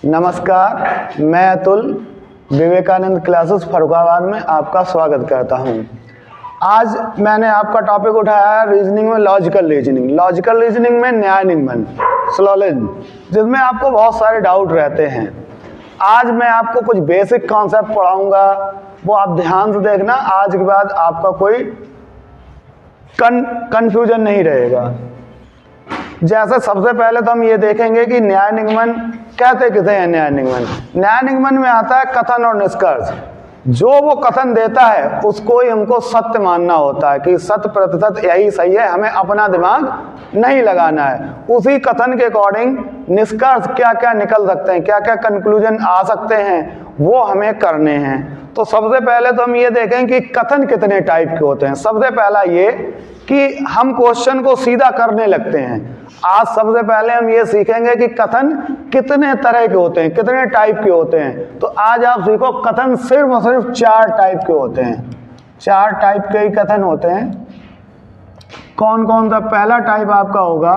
नमस्कार, मैं अतुल विवेकानंद क्लासेस फर्रुखाबाद में आपका स्वागत करता हूं। आज मैंने आपका टॉपिक उठाया है रीजनिंग में लॉजिकल रीजनिंग में न्याय निगमन सिलोजिज्म, जिसमें आपको बहुत सारे डाउट रहते हैं। आज मैं आपको कुछ बेसिक कॉन्सेप्ट पढ़ाऊंगा, वो आप ध्यान से देखना। आज के बाद आपका कोई कंफ्यूजन नहीं रहेगा। जैसे सबसे पहले तो हम ये देखेंगे कि न्याय निगमन कहते किसे हैं। न्याय निगमन में आता है कथन और निष्कर्ष। जो वो कथन देता है उसको ही हमको सत्य मानना होता है कि 100% यही सही है, हमें अपना दिमाग नहीं लगाना है। उसी कथन के अकॉर्डिंग निष्कर्ष क्या क्या निकल सकते हैं, क्या क्या कंक्लूजन आ सकते हैं, वो हमें करने हैं। तो सबसे पहले तो हम ये देखें कि कथन कितने टाइप के होते हैं। सबसे पहला ये कि हम क्वेश्चन को सीधा करने लगते हैं। आज सबसे पहले हम ये सीखेंगे कि कथन कितने तरह के होते हैं, कितने टाइप के होते हैं। तो आज आप सीखो कथन सिर्फ और सिर्फ 4 टाइप के होते हैं। 4 टाइप के ही कथन होते हैं। कौन कौन सा? पहला टाइप आपका होगा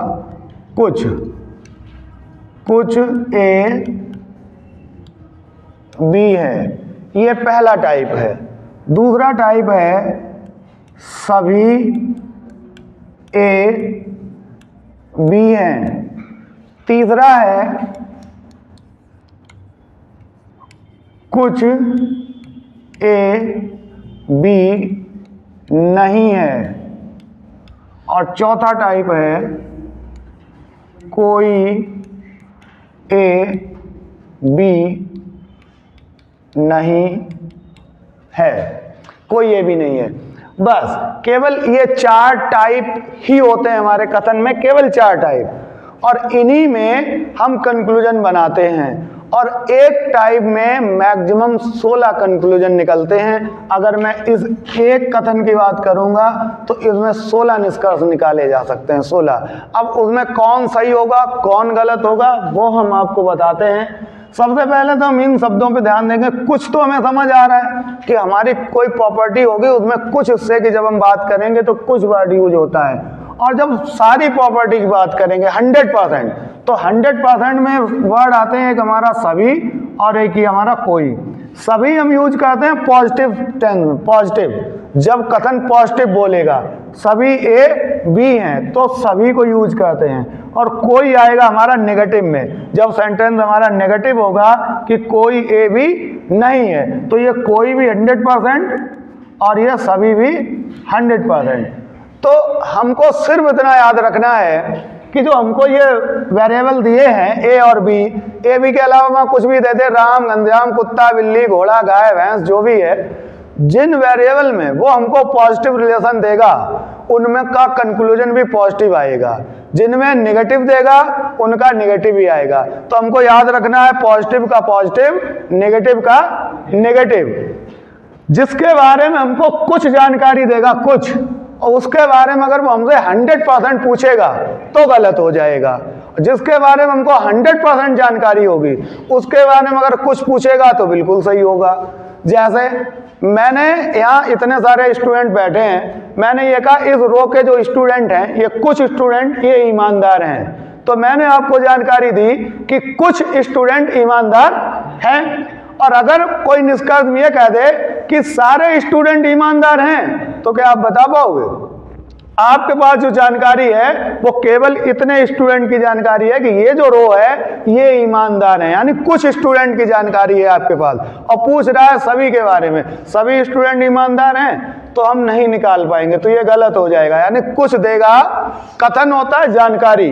कुछ ए बी है, ये पहला टाइप है। दूसरा टाइप है सभी ए बी हैं। तीसरा है कुछ ए बी नहीं है। और चौथा टाइप है कोई ए बी नहीं है, कोई ए बी नहीं है। बस केवल ये 4 टाइप ही होते हैं हमारे कथन में, केवल 4 टाइप। और इन्हीं में हम कंक्लूजन बनाते हैं। और एक टाइप में मैक्सिमम 16 कंक्लूजन निकलते हैं। अगर मैं इस एक कथन की बात करूंगा तो इसमें 16 निष्कर्ष निकाले जा सकते हैं, 16। अब उसमें कौन सही होगा, कौन गलत होगा, वो हम आपको बताते हैं। सबसे पहले तो हम इन शब्दों पे ध्यान देंगे। कुछ तो हमें समझ आ रहा है कि हमारी कोई प्रॉपर्टी होगी, उसमें कुछ हिस्से की जब हम बात करेंगे तो कुछ वर्ड यूज होता है। और जब सारी प्रॉपर्टी की बात करेंगे 100%, तो 100% में वर्ड आते हैं एक हमारा सभी और एक ही हमारा कोई। सभी हम यूज करते हैं पॉजिटिव टेंस में। पॉजिटिव जब कथन पॉजिटिव बोलेगा, सभी ए बी हैं तो सभी को यूज करते हैं। और कोई आएगा हमारा नेगेटिव में, जब सेंटेंस हमारा नेगेटिव होगा कि कोई ए बी नहीं है, तो ये कोई भी 100% और ये सभी भी 100%। तो हमको सिर्फ इतना याद रखना है कि जो हमको ये वेरिएबल दिए हैं ए और बी, ए बी के अलावा मैं कुछ भी देते, राम गंजाम कुत्ता बिल्ली घोड़ा गाय भैंस जो भी है, जिन वेरिएबल में वो हमको पॉजिटिव रिलेशन देगा उनमें का कंक्लूजन भी पॉजिटिव आएगा। जिनमें नेगेटिव देगा उनका नेगेटिव ही आएगा। तो हमको याद रखना है पॉजिटिव का पॉजिटिव, नेगेटिव का नेगेटिव। जिसके बारे में हमको कुछ जानकारी देगा, कुछ, और उसके बारे में अगर वो हमसे 100% पूछेगा तो गलत हो जाएगा। जिसके बारे में हमको 100% जानकारी होगी उसके बारे में अगर कुछ पूछेगा तो बिल्कुल सही होगा। जैसे मैंने यहाँ इतने सारे स्टूडेंट बैठे हैं, मैंने ये कहा इस रो के जो स्टूडेंट हैं, ये कुछ स्टूडेंट ये ईमानदार हैं। तो मैंने आपको जानकारी दी कि कुछ स्टूडेंट ईमानदार हैं। और अगर कोई निष्कर्ष में ये कह दे कि सारे स्टूडेंट ईमानदार हैं, तो क्या आप बता पाओगे? आपके पास जो जानकारी है वो केवल इतने स्टूडेंट की जानकारी है कि ये जो रो है ये ईमानदार है, यानी कुछ स्टूडेंट की जानकारी है आपके पास। और पूछ रहा है सभी के बारे में, सभी स्टूडेंट ईमानदार हैं, तो हम नहीं निकाल पाएंगे, तो ये गलत हो जाएगा। यानी कुछ देगा, कथन होता है जानकारी।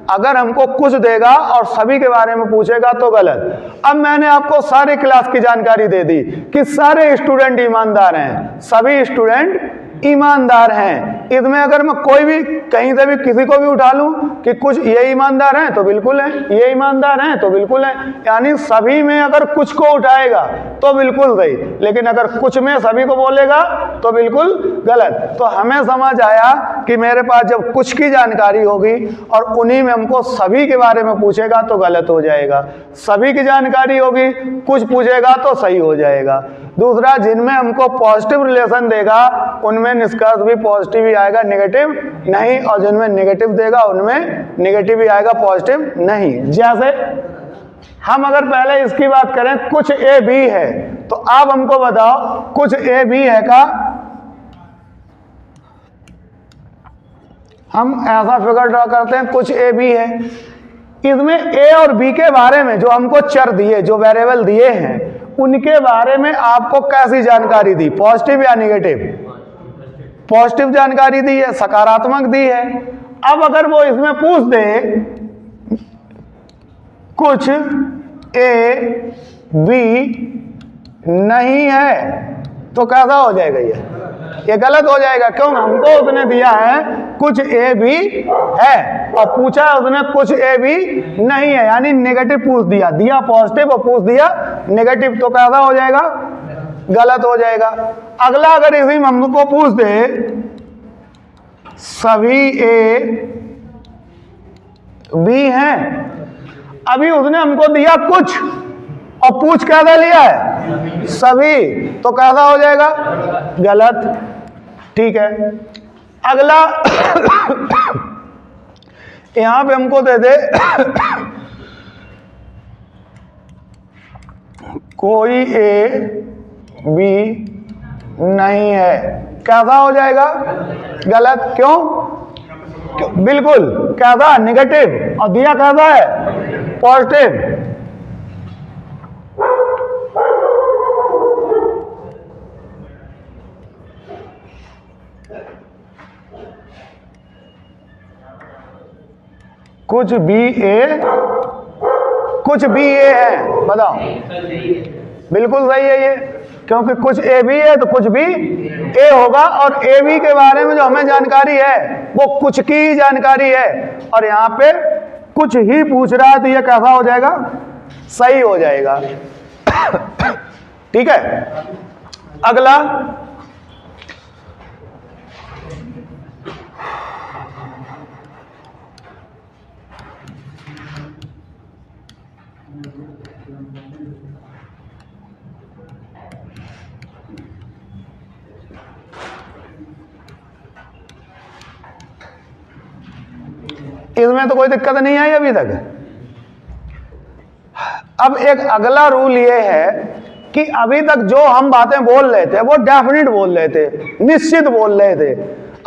अगर हमको कुछ देगा और सभी के बारे में पूछेगा तो गलत। अब मैंने आपको सारे क्लास की जानकारी दे दी कि सारे स्टूडेंट ईमानदार हैं, सभी स्टूडेंट ईमानदार हैं। इसमें अगर मैं कोई भी कहीं से भी किसी को भी उठा लूं कि कुछ ये ईमानदार हैं तो बिल्कुल है, ये ईमानदार हैं तो बिल्कुल है। यानी सभी में अगर कुछ को उठाएगा तो बिल्कुल सही, लेकिन अगर कुछ में सभी को बोलेगा तो बिल्कुल गलत। तो हमें समझ आया कि मेरे पास जब कुछ की जानकारी होगी और उन्हीं में हमको सभी के बारे में पूछेगा तो गलत हो जाएगा। सभी की जानकारी होगी, कुछ पूछेगा तो सही हो जाएगा। दूसरा, जिनमें हमको पॉजिटिव रिलेशन देगा उनमें निष्कर्ष भी पॉजिटिव ही आएगा, नेगेटिव नहीं। और जिनमें नेगेटिव देगा उनमें नेगेटिव ही आएगा, पॉजिटिव नहीं। जैसे हम अगर पहले इसकी बात करें, कुछ ए बी है, तो आप हमको बताओ कुछ ए बी है का? हम ऐसा फिगर ड्रा करते हैं, कुछ ए बी है। इसमें ए और बी के बारे में जो हमको चर दिए, जो वेरिएबल दिए हैं, उनके बारे में आपको कैसी जानकारी दी? पॉजिटिव या नेगेटिव? पॉजिटिव जानकारी दी है, सकारात्मक दी है। अब अगर वो इसमें पूछ दे कुछ ए बी नहीं है, तो कैसा हो जाएगा? ये गलत हो जाएगा। क्यों? हमको उसने दिया है कुछ ए भी है और पूछा है उसने कुछ ए भी नहीं है, यानी नेगेटिव पूछ दिया पॉजिटिव और पूछ दिया नेगेटिव, तो कैसा हो जाएगा? गलत हो जाएगा। अगला अगर इसी में हमको पूछ दे सभी ए बी हैं, अभी उसने हमको दिया कुछ और पूछ कैसा लिया है? सभी, तो कैसा हो जाएगा? गलत। ठीक है। अगला यहां पे हमको दे दे कोई ए बी नहीं है, कैसा हो जाएगा? गलत। क्यों? बिल्कुल कैसा? नेगेटिव, और दिया कैसा है? पॉजिटिव। कुछ बी ए है, बताओ। बिल्कुल सही है ये, क्योंकि कुछ ए बी है तो कुछ भी ए होगा, और ए बी के बारे में जो हमें जानकारी है वो कुछ की ही जानकारी है, और यहाँ पे कुछ ही पूछ रहा है, तो ये कैसा हो जाएगा? सही हो जाएगा। ठीक है। अगला इसमें तो कोई दिक्कत नहीं आई अभी तक। अब एक अगला रूल ये है कि अभी तक जो हम बातें बोल रहे थे वो डेफिनेट बोल रहे थे, निश्चित बोल रहे थे।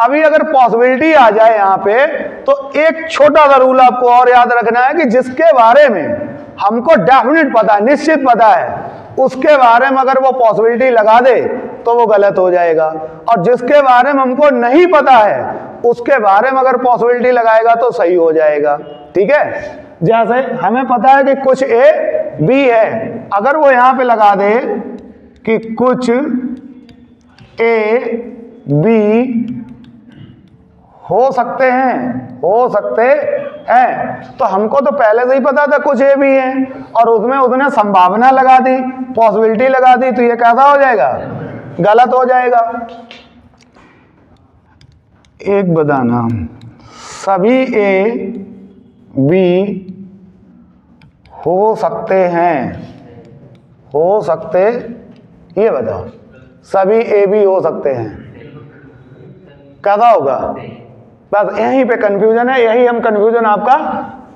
अभी अगर पॉसिबिलिटी आ जाए यहाँ पे, तो एक छोटा सा रूल आपको और याद रखना है कि जिसके बारे में हमको डेफिनेट पता है, निश्चित पता है, उसके बारे में अगर वो पॉसिबिलिटी लगा दे तो वो गलत हो जाएगा, और जिसके बारे में हमको नहीं पता है उसके बारे में अगर पॉसिबिलिटी लगाएगा तो सही हो जाएगा। ठीक है। जैसे हमें पता है कि कुछ ए बी है, अगर वो यहां पे लगा दे कि कुछ ए बी हो सकते हैं, तो हमको तो पहले से ही पता था कुछ ए बी है, और उसमें उसने संभावना लगा दी, पॉसिबिलिटी लगा दी, तो ये कैसा हो जाएगा? गलत हो जाएगा। एक बताना, सभी ए बी हो सकते हैं, ये बताओ, सभी ए बी हो सकते हैं, कैसा होगा? बस यहीं पे कंफ्यूजन है, यही हम कंफ्यूजन आपका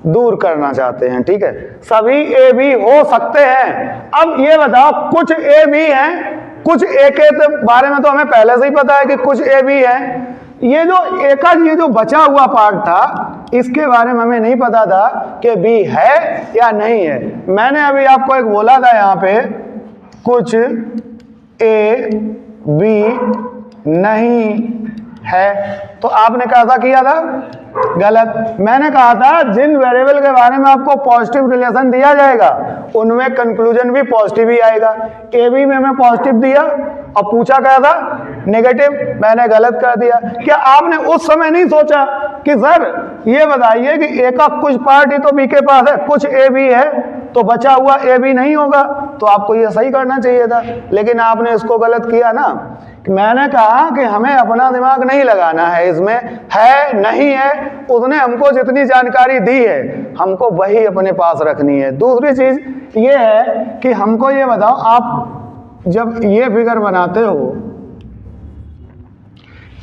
दूर करना चाहते हैं। ठीक है। सभी ए बी हो सकते हैं। अब ये बताओ, कुछ ए बी हैं, कुछ ए के बारे में तो हमें पहले से ही पता है कि कुछ ए बी है। ये जो बचा हुआ पार्ट था, इसके बारे में हमें नहीं पता था कि बी है या नहीं है। मैंने अभी आपको एक बोला था यहाँ पे, कुछ ए बी नहीं है, तो आपने कैसा किया था? गलत। मैंने कहा था जिन वेरिएबल के बारे में आपको पॉजिटिव रिलेशन दिया जाएगा उनमें कंक्लूजन भी पॉजिटिव ही आएगा। ए बी में मैं पॉजिटिव दिया और पूछा क्या था? नेगेटिव। मैंने गलत कर दिया। क्या आपने उस समय नहीं सोचा कि सर ये बताइए कि ए का कुछ पार्ट ही तो बी के पास है, कुछ ए बी है, तो बचा हुआ ए बी नहीं होगा, तो आपको ये सही करना चाहिए था, लेकिन आपने इसको गलत किया ना। मैंने कहा कि हमें अपना दिमाग नहीं लगाना है, इसमें है नहीं है, उसने हमको जितनी जानकारी दी है हमको वही अपने पास रखनी है। दूसरी चीज ये है कि हमको ये बताओ, आप जब ये फिगर बनाते हो,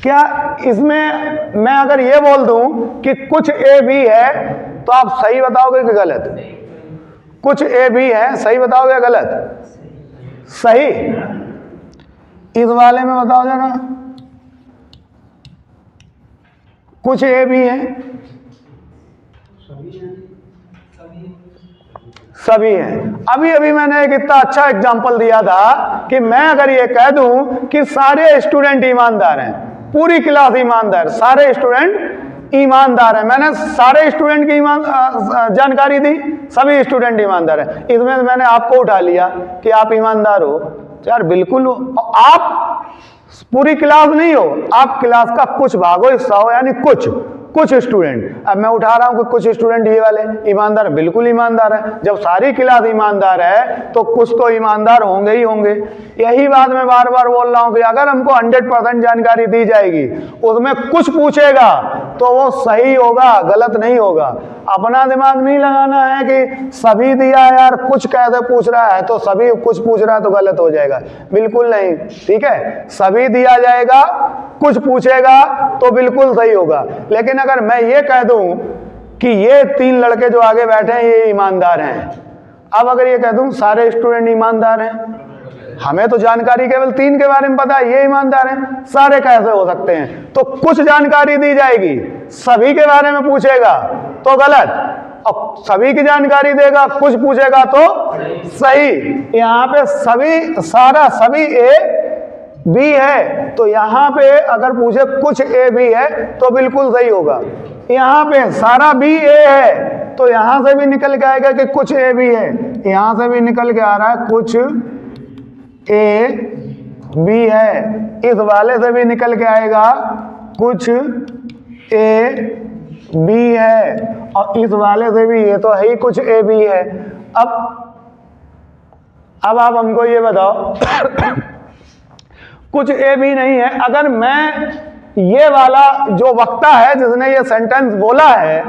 क्या इसमें मैं अगर ये बोल दूं कि कुछ ए बी है तो आप सही बताओगे कि गलत? कुछ ए बी है, सही बताओ या गलत? सही। इस वाले में बताओ जरा, कुछ ए बी है, सभी हैं। अभी अभी मैंने एक इतना अच्छा एग्जांपल दिया था कि मैं अगर ये कह दूं कि सारे स्टूडेंट ईमानदार हैं, पूरी क्लास ईमानदार, सारे स्टूडेंट ईमानदार हैं, मैंने सारे स्टूडेंट की जानकारी दी, सभी स्टूडेंट ईमानदार हैं, इसमें मैंने आपको उठा लिया कि आप ईमानदार हो, यार बिल्कुल हो। आप पूरी क्लास नहीं हो, आप क्लास का कुछ भाग हो, हिस्सा हो, यानी कुछ स्टूडेंट। अब मैं उठा रहा हूं कि कुछ स्टूडेंट ये वाले ईमानदार, बिल्कुल ईमानदार है। जब सारी क्लास ईमानदार है तो कुछ तो ईमानदार होंगे ही होंगे। यही बात मैं बार बार बोल रहा हूं कि अगर हमको 100% जानकारी दी जाएगी, उसमें कुछ पूछेगा तो वो सही होगा, गलत नहीं होगा। अपना दिमाग नहीं लगाना है कि सभी दिया यार, कुछ कैसे पूछ रहा है तो सभी कुछ पूछ रहा है तो गलत हो जाएगा, बिल्कुल नहीं। ठीक है, सभी दिया जाएगा, कुछ पूछेगा तो बिल्कुल सही होगा। लेकिन अगर मैं ये कह दूं कि ये 3 लड़के जो आगे बैठे हैं ये ईमानदार हैं, अब अगर ये कह दूं सारे स्टूडेंट ईमानदार हैं, हमें तो जानकारी केवल 3 के बारे में पता है, ये ईमानदार हैं, सारे कैसे हो सकते हैं? तो कुछ जानकारी दी जाएगी, सभी के बारे में पूछेगा तो गलत, और सभी की जानकारी देगा, कुछ पूछेगा तो सही। यहाँ पे सभी, सारा सभी ए बी है, तो यहाँ पे अगर पूछे कुछ ए बी है तो बिल्कुल सही होगा। यहाँ पे सारा बी ए है तो यहाँ से भी निकल के आएगा कि कुछ ए बी है, यहाँ से भी निकल के आ रहा है कुछ ए बी है, इस वाले से भी निकल के आएगा कुछ ए बी है, और इस वाले से भी ये तो है ही कुछ ए बी है। अब आप हमको ये बताओ कुछ ए भी नहीं है। अगर मैं ये वाला जो वक्ता है जिसने ये सेंटेंस बोला है,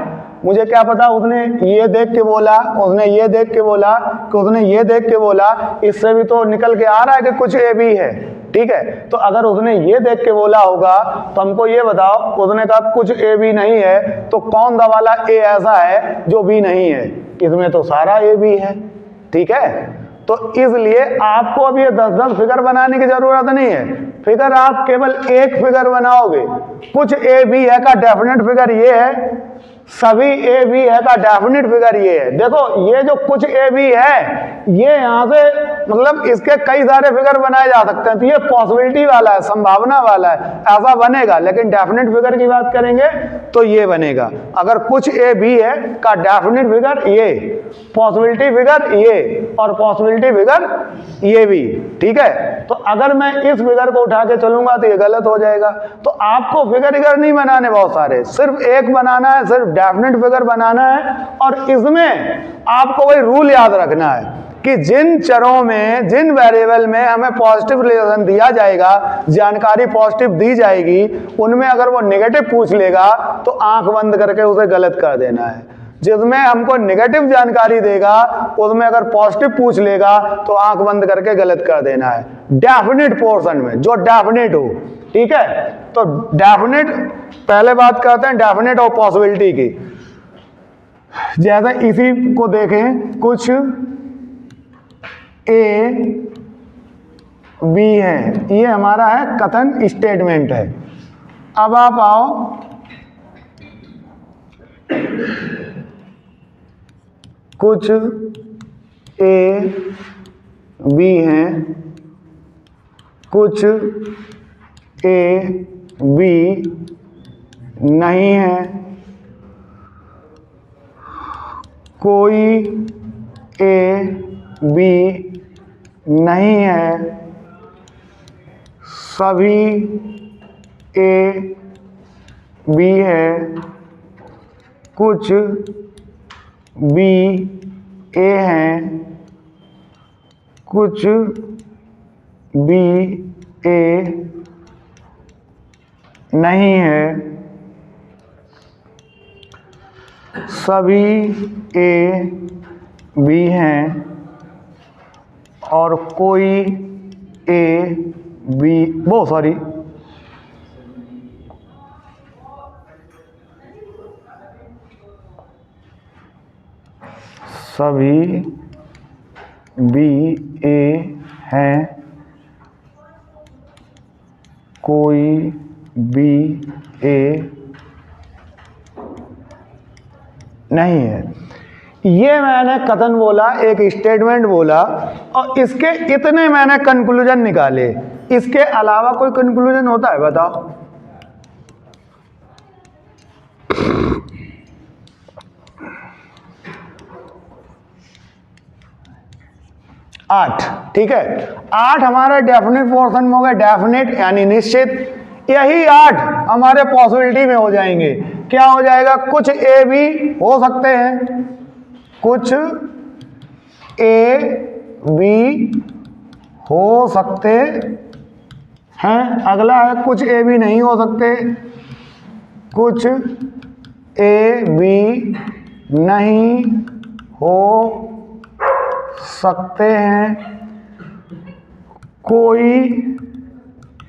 मुझे क्या पता उसने ये देख के बोला, उसने ये देख के बोला, कि उसने ये देख के बोला, इससे भी तो निकल के आ रहा है कि कुछ ए भी है। ठीक है, तो अगर उसने ये देख के बोला होगा तो हमको ये बताओ, उसने कहा कुछ ए भी नहीं है, तो कौन सा वाला ए ऐसा है जो बी नहीं है? इसमें तो सारा ए भी है। ठीक है, तो इसलिए आपको अब ये 10-10 फिगर बनाने की जरूरत नहीं है। फिगर आप केवल एक फिगर बनाओगे, कुछ ए बी है का डेफिनेट फिगर ये है, सभी ए बी है का डेफिनेट फिगर ये है। देखो ये जो कुछ ए बी है, ये यहाँ से मतलब इसके कई सारे फिगर बनाए जा सकते हैं, तो ये पॉसिबिलिटी वाला है, संभावना वाला है, ऐसा बनेगा। लेकिन डेफिनेट फिगर की बात करेंगे तो ये बनेगा। अगर कुछ ए बी है का डेफिनेट फिगर ये, पॉसिबिलिटी फिगर ये, और पॉसिबिलिटी फिगर ये भी। ठीक है, तो अगर मैं इस फिगर को उठा के चलूंगा तो ये गलत हो जाएगा। तो आपको फिगर नहीं बनाने बहुत सारे, सिर्फ एक बनाना है, सिर्फ डेफिनेट फिगर बनाना है। और इसमें आपको वही रूल याद रखना है कि जिन चरों में, जिन वेरिएबल में हमें पॉजिटिव रिलेशन दिया जाएगा, जानकारी पॉजिटिव दी जाएगी, उनमें अगर वो नेगेटिव पूछ लेगा तो आंख बंद करके उसे गलत कर देना है। जिसमें हमको नेगेटिव जानकारी देगा उसमें अगर पॉजिटिव पूछ लेगा तो आंख बंद करके गलत कर देना है। डेफिनेट पोर्शन में जो डेफिनेट हो। ठीक है, तो डेफिनेट पहले बात करते हैं डेफिनेट और पॉसिबिलिटी की। जैसे इसी को देखें, कुछ ए बी है, ये हमारा है कथन स्टेटमेंट है। अब आप आओ कुछ ए बी हैं, कुछ ए बी नहीं है, कोई ए बी नहीं है, सभी ए बी है, कुछ बी ए हैं, कुछ बी ए नहीं है, सभी ए बी हैं, और कोई ए बी सभी बी ए है, कोई बी ए नहीं है। ये मैंने कथन बोला, एक स्टेटमेंट बोला, और इसके इतने मैंने कंक्लूजन निकाले। इसके अलावा कोई कंक्लूजन होता है बताओ? आठ, ठीक है। 8 हमारा डेफिनेट पोर्शन में हो गया, डेफिनेट यानी निश्चित। यही 8 हमारे पॉसिबिलिटी में हो जाएंगे। क्या हो जाएगा? कुछ ए भी हो सकते हैं, कुछ ए बी हो सकते हैं। अगला है कुछ ए बी नहीं हो सकते, कुछ ए बी नहीं हो सकते हैं, कोई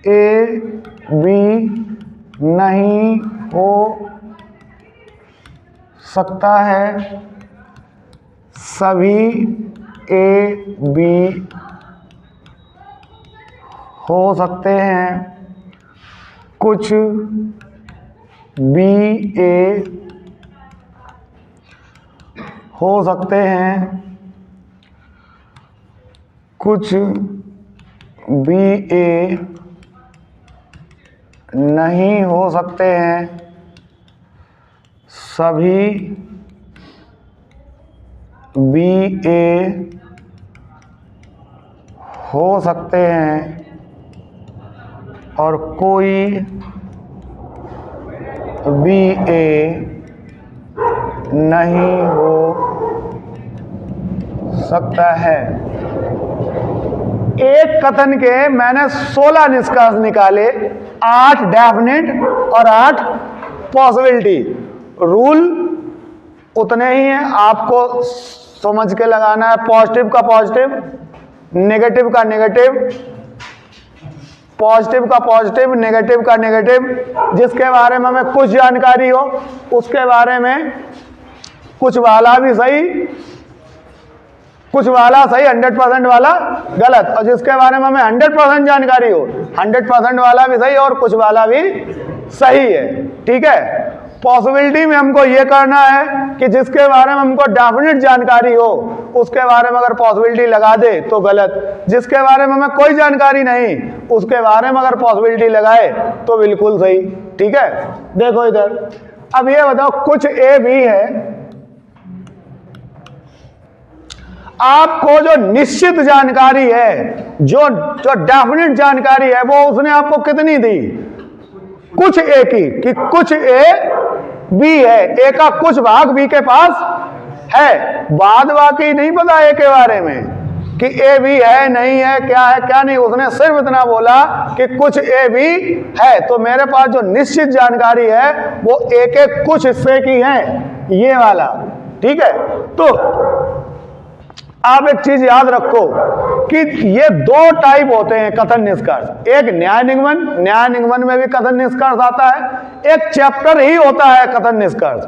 ए बी नहीं हो सकता है, सभी ए बी हो सकते हैं, कुछ बी ए हो सकते हैं, कुछ बी ए नहीं हो सकते हैं, सभी बी ए हो सकते हैं, और कोई बी ए नहीं हो सकता है। एक कथन के मैंने 16 निष्कर्ष निकाले, 8 डेफिनेट और 8 पॉसिबिलिटी। रूल उतने ही हैं, आपको समझ के लगाना है। पॉजिटिव का पॉजिटिव, नेगेटिव का नेगेटिव, पॉजिटिव का पॉजिटिव, नेगेटिव का नेगेटिव। जिसके बारे में हमें कुछ जानकारी हो उसके बारे में कुछ वाला भी सही, कुछ वाला सही, 100% वाला गलत। और जिसके बारे में हमें 100% जानकारी हो, 100% वाला भी सही और कुछ वाला भी सही है, ठीक है। पॉसिबिलिटी में हमको ये करना है कि जिसके बारे में हमको डेफिनेट जानकारी हो उसके बारे में अगर पॉसिबिलिटी लगा दे तो गलत, जिसके बारे में हमें कोई जानकारी नहीं उसके बारे में अगर पॉसिबिलिटी लगाए तो बिल्कुल सही, ठीक है। देखो इधर, अब ये बताओ, कुछ ए भी है। आपको जो निश्चित जानकारी है, जो डेफिनेट जानकारी है, वो उसने आपको कितनी दी? कुछ ए की, कि कुछ ए बी है, ए का कुछ भाग बी के पास है, बाद बाकी नहीं पता ए के बारे में कि ए बी है नहीं है, क्या है क्या नहीं। उसने सिर्फ इतना बोला कि कुछ ए बी है, तो मेरे पास जो निश्चित जानकारी है वो ए के कुछ हिस्से की है, ये वाला, ठीक है। तो आप एक चीज याद रखो कि ये 2 टाइप होते हैं कथन निष्कर्ष। एक न्याय निगमन, न्याय निगमन में भी कथन निष्कर्ष आता है। एक चैप्टर ही होता है कथन निष्कर्ष।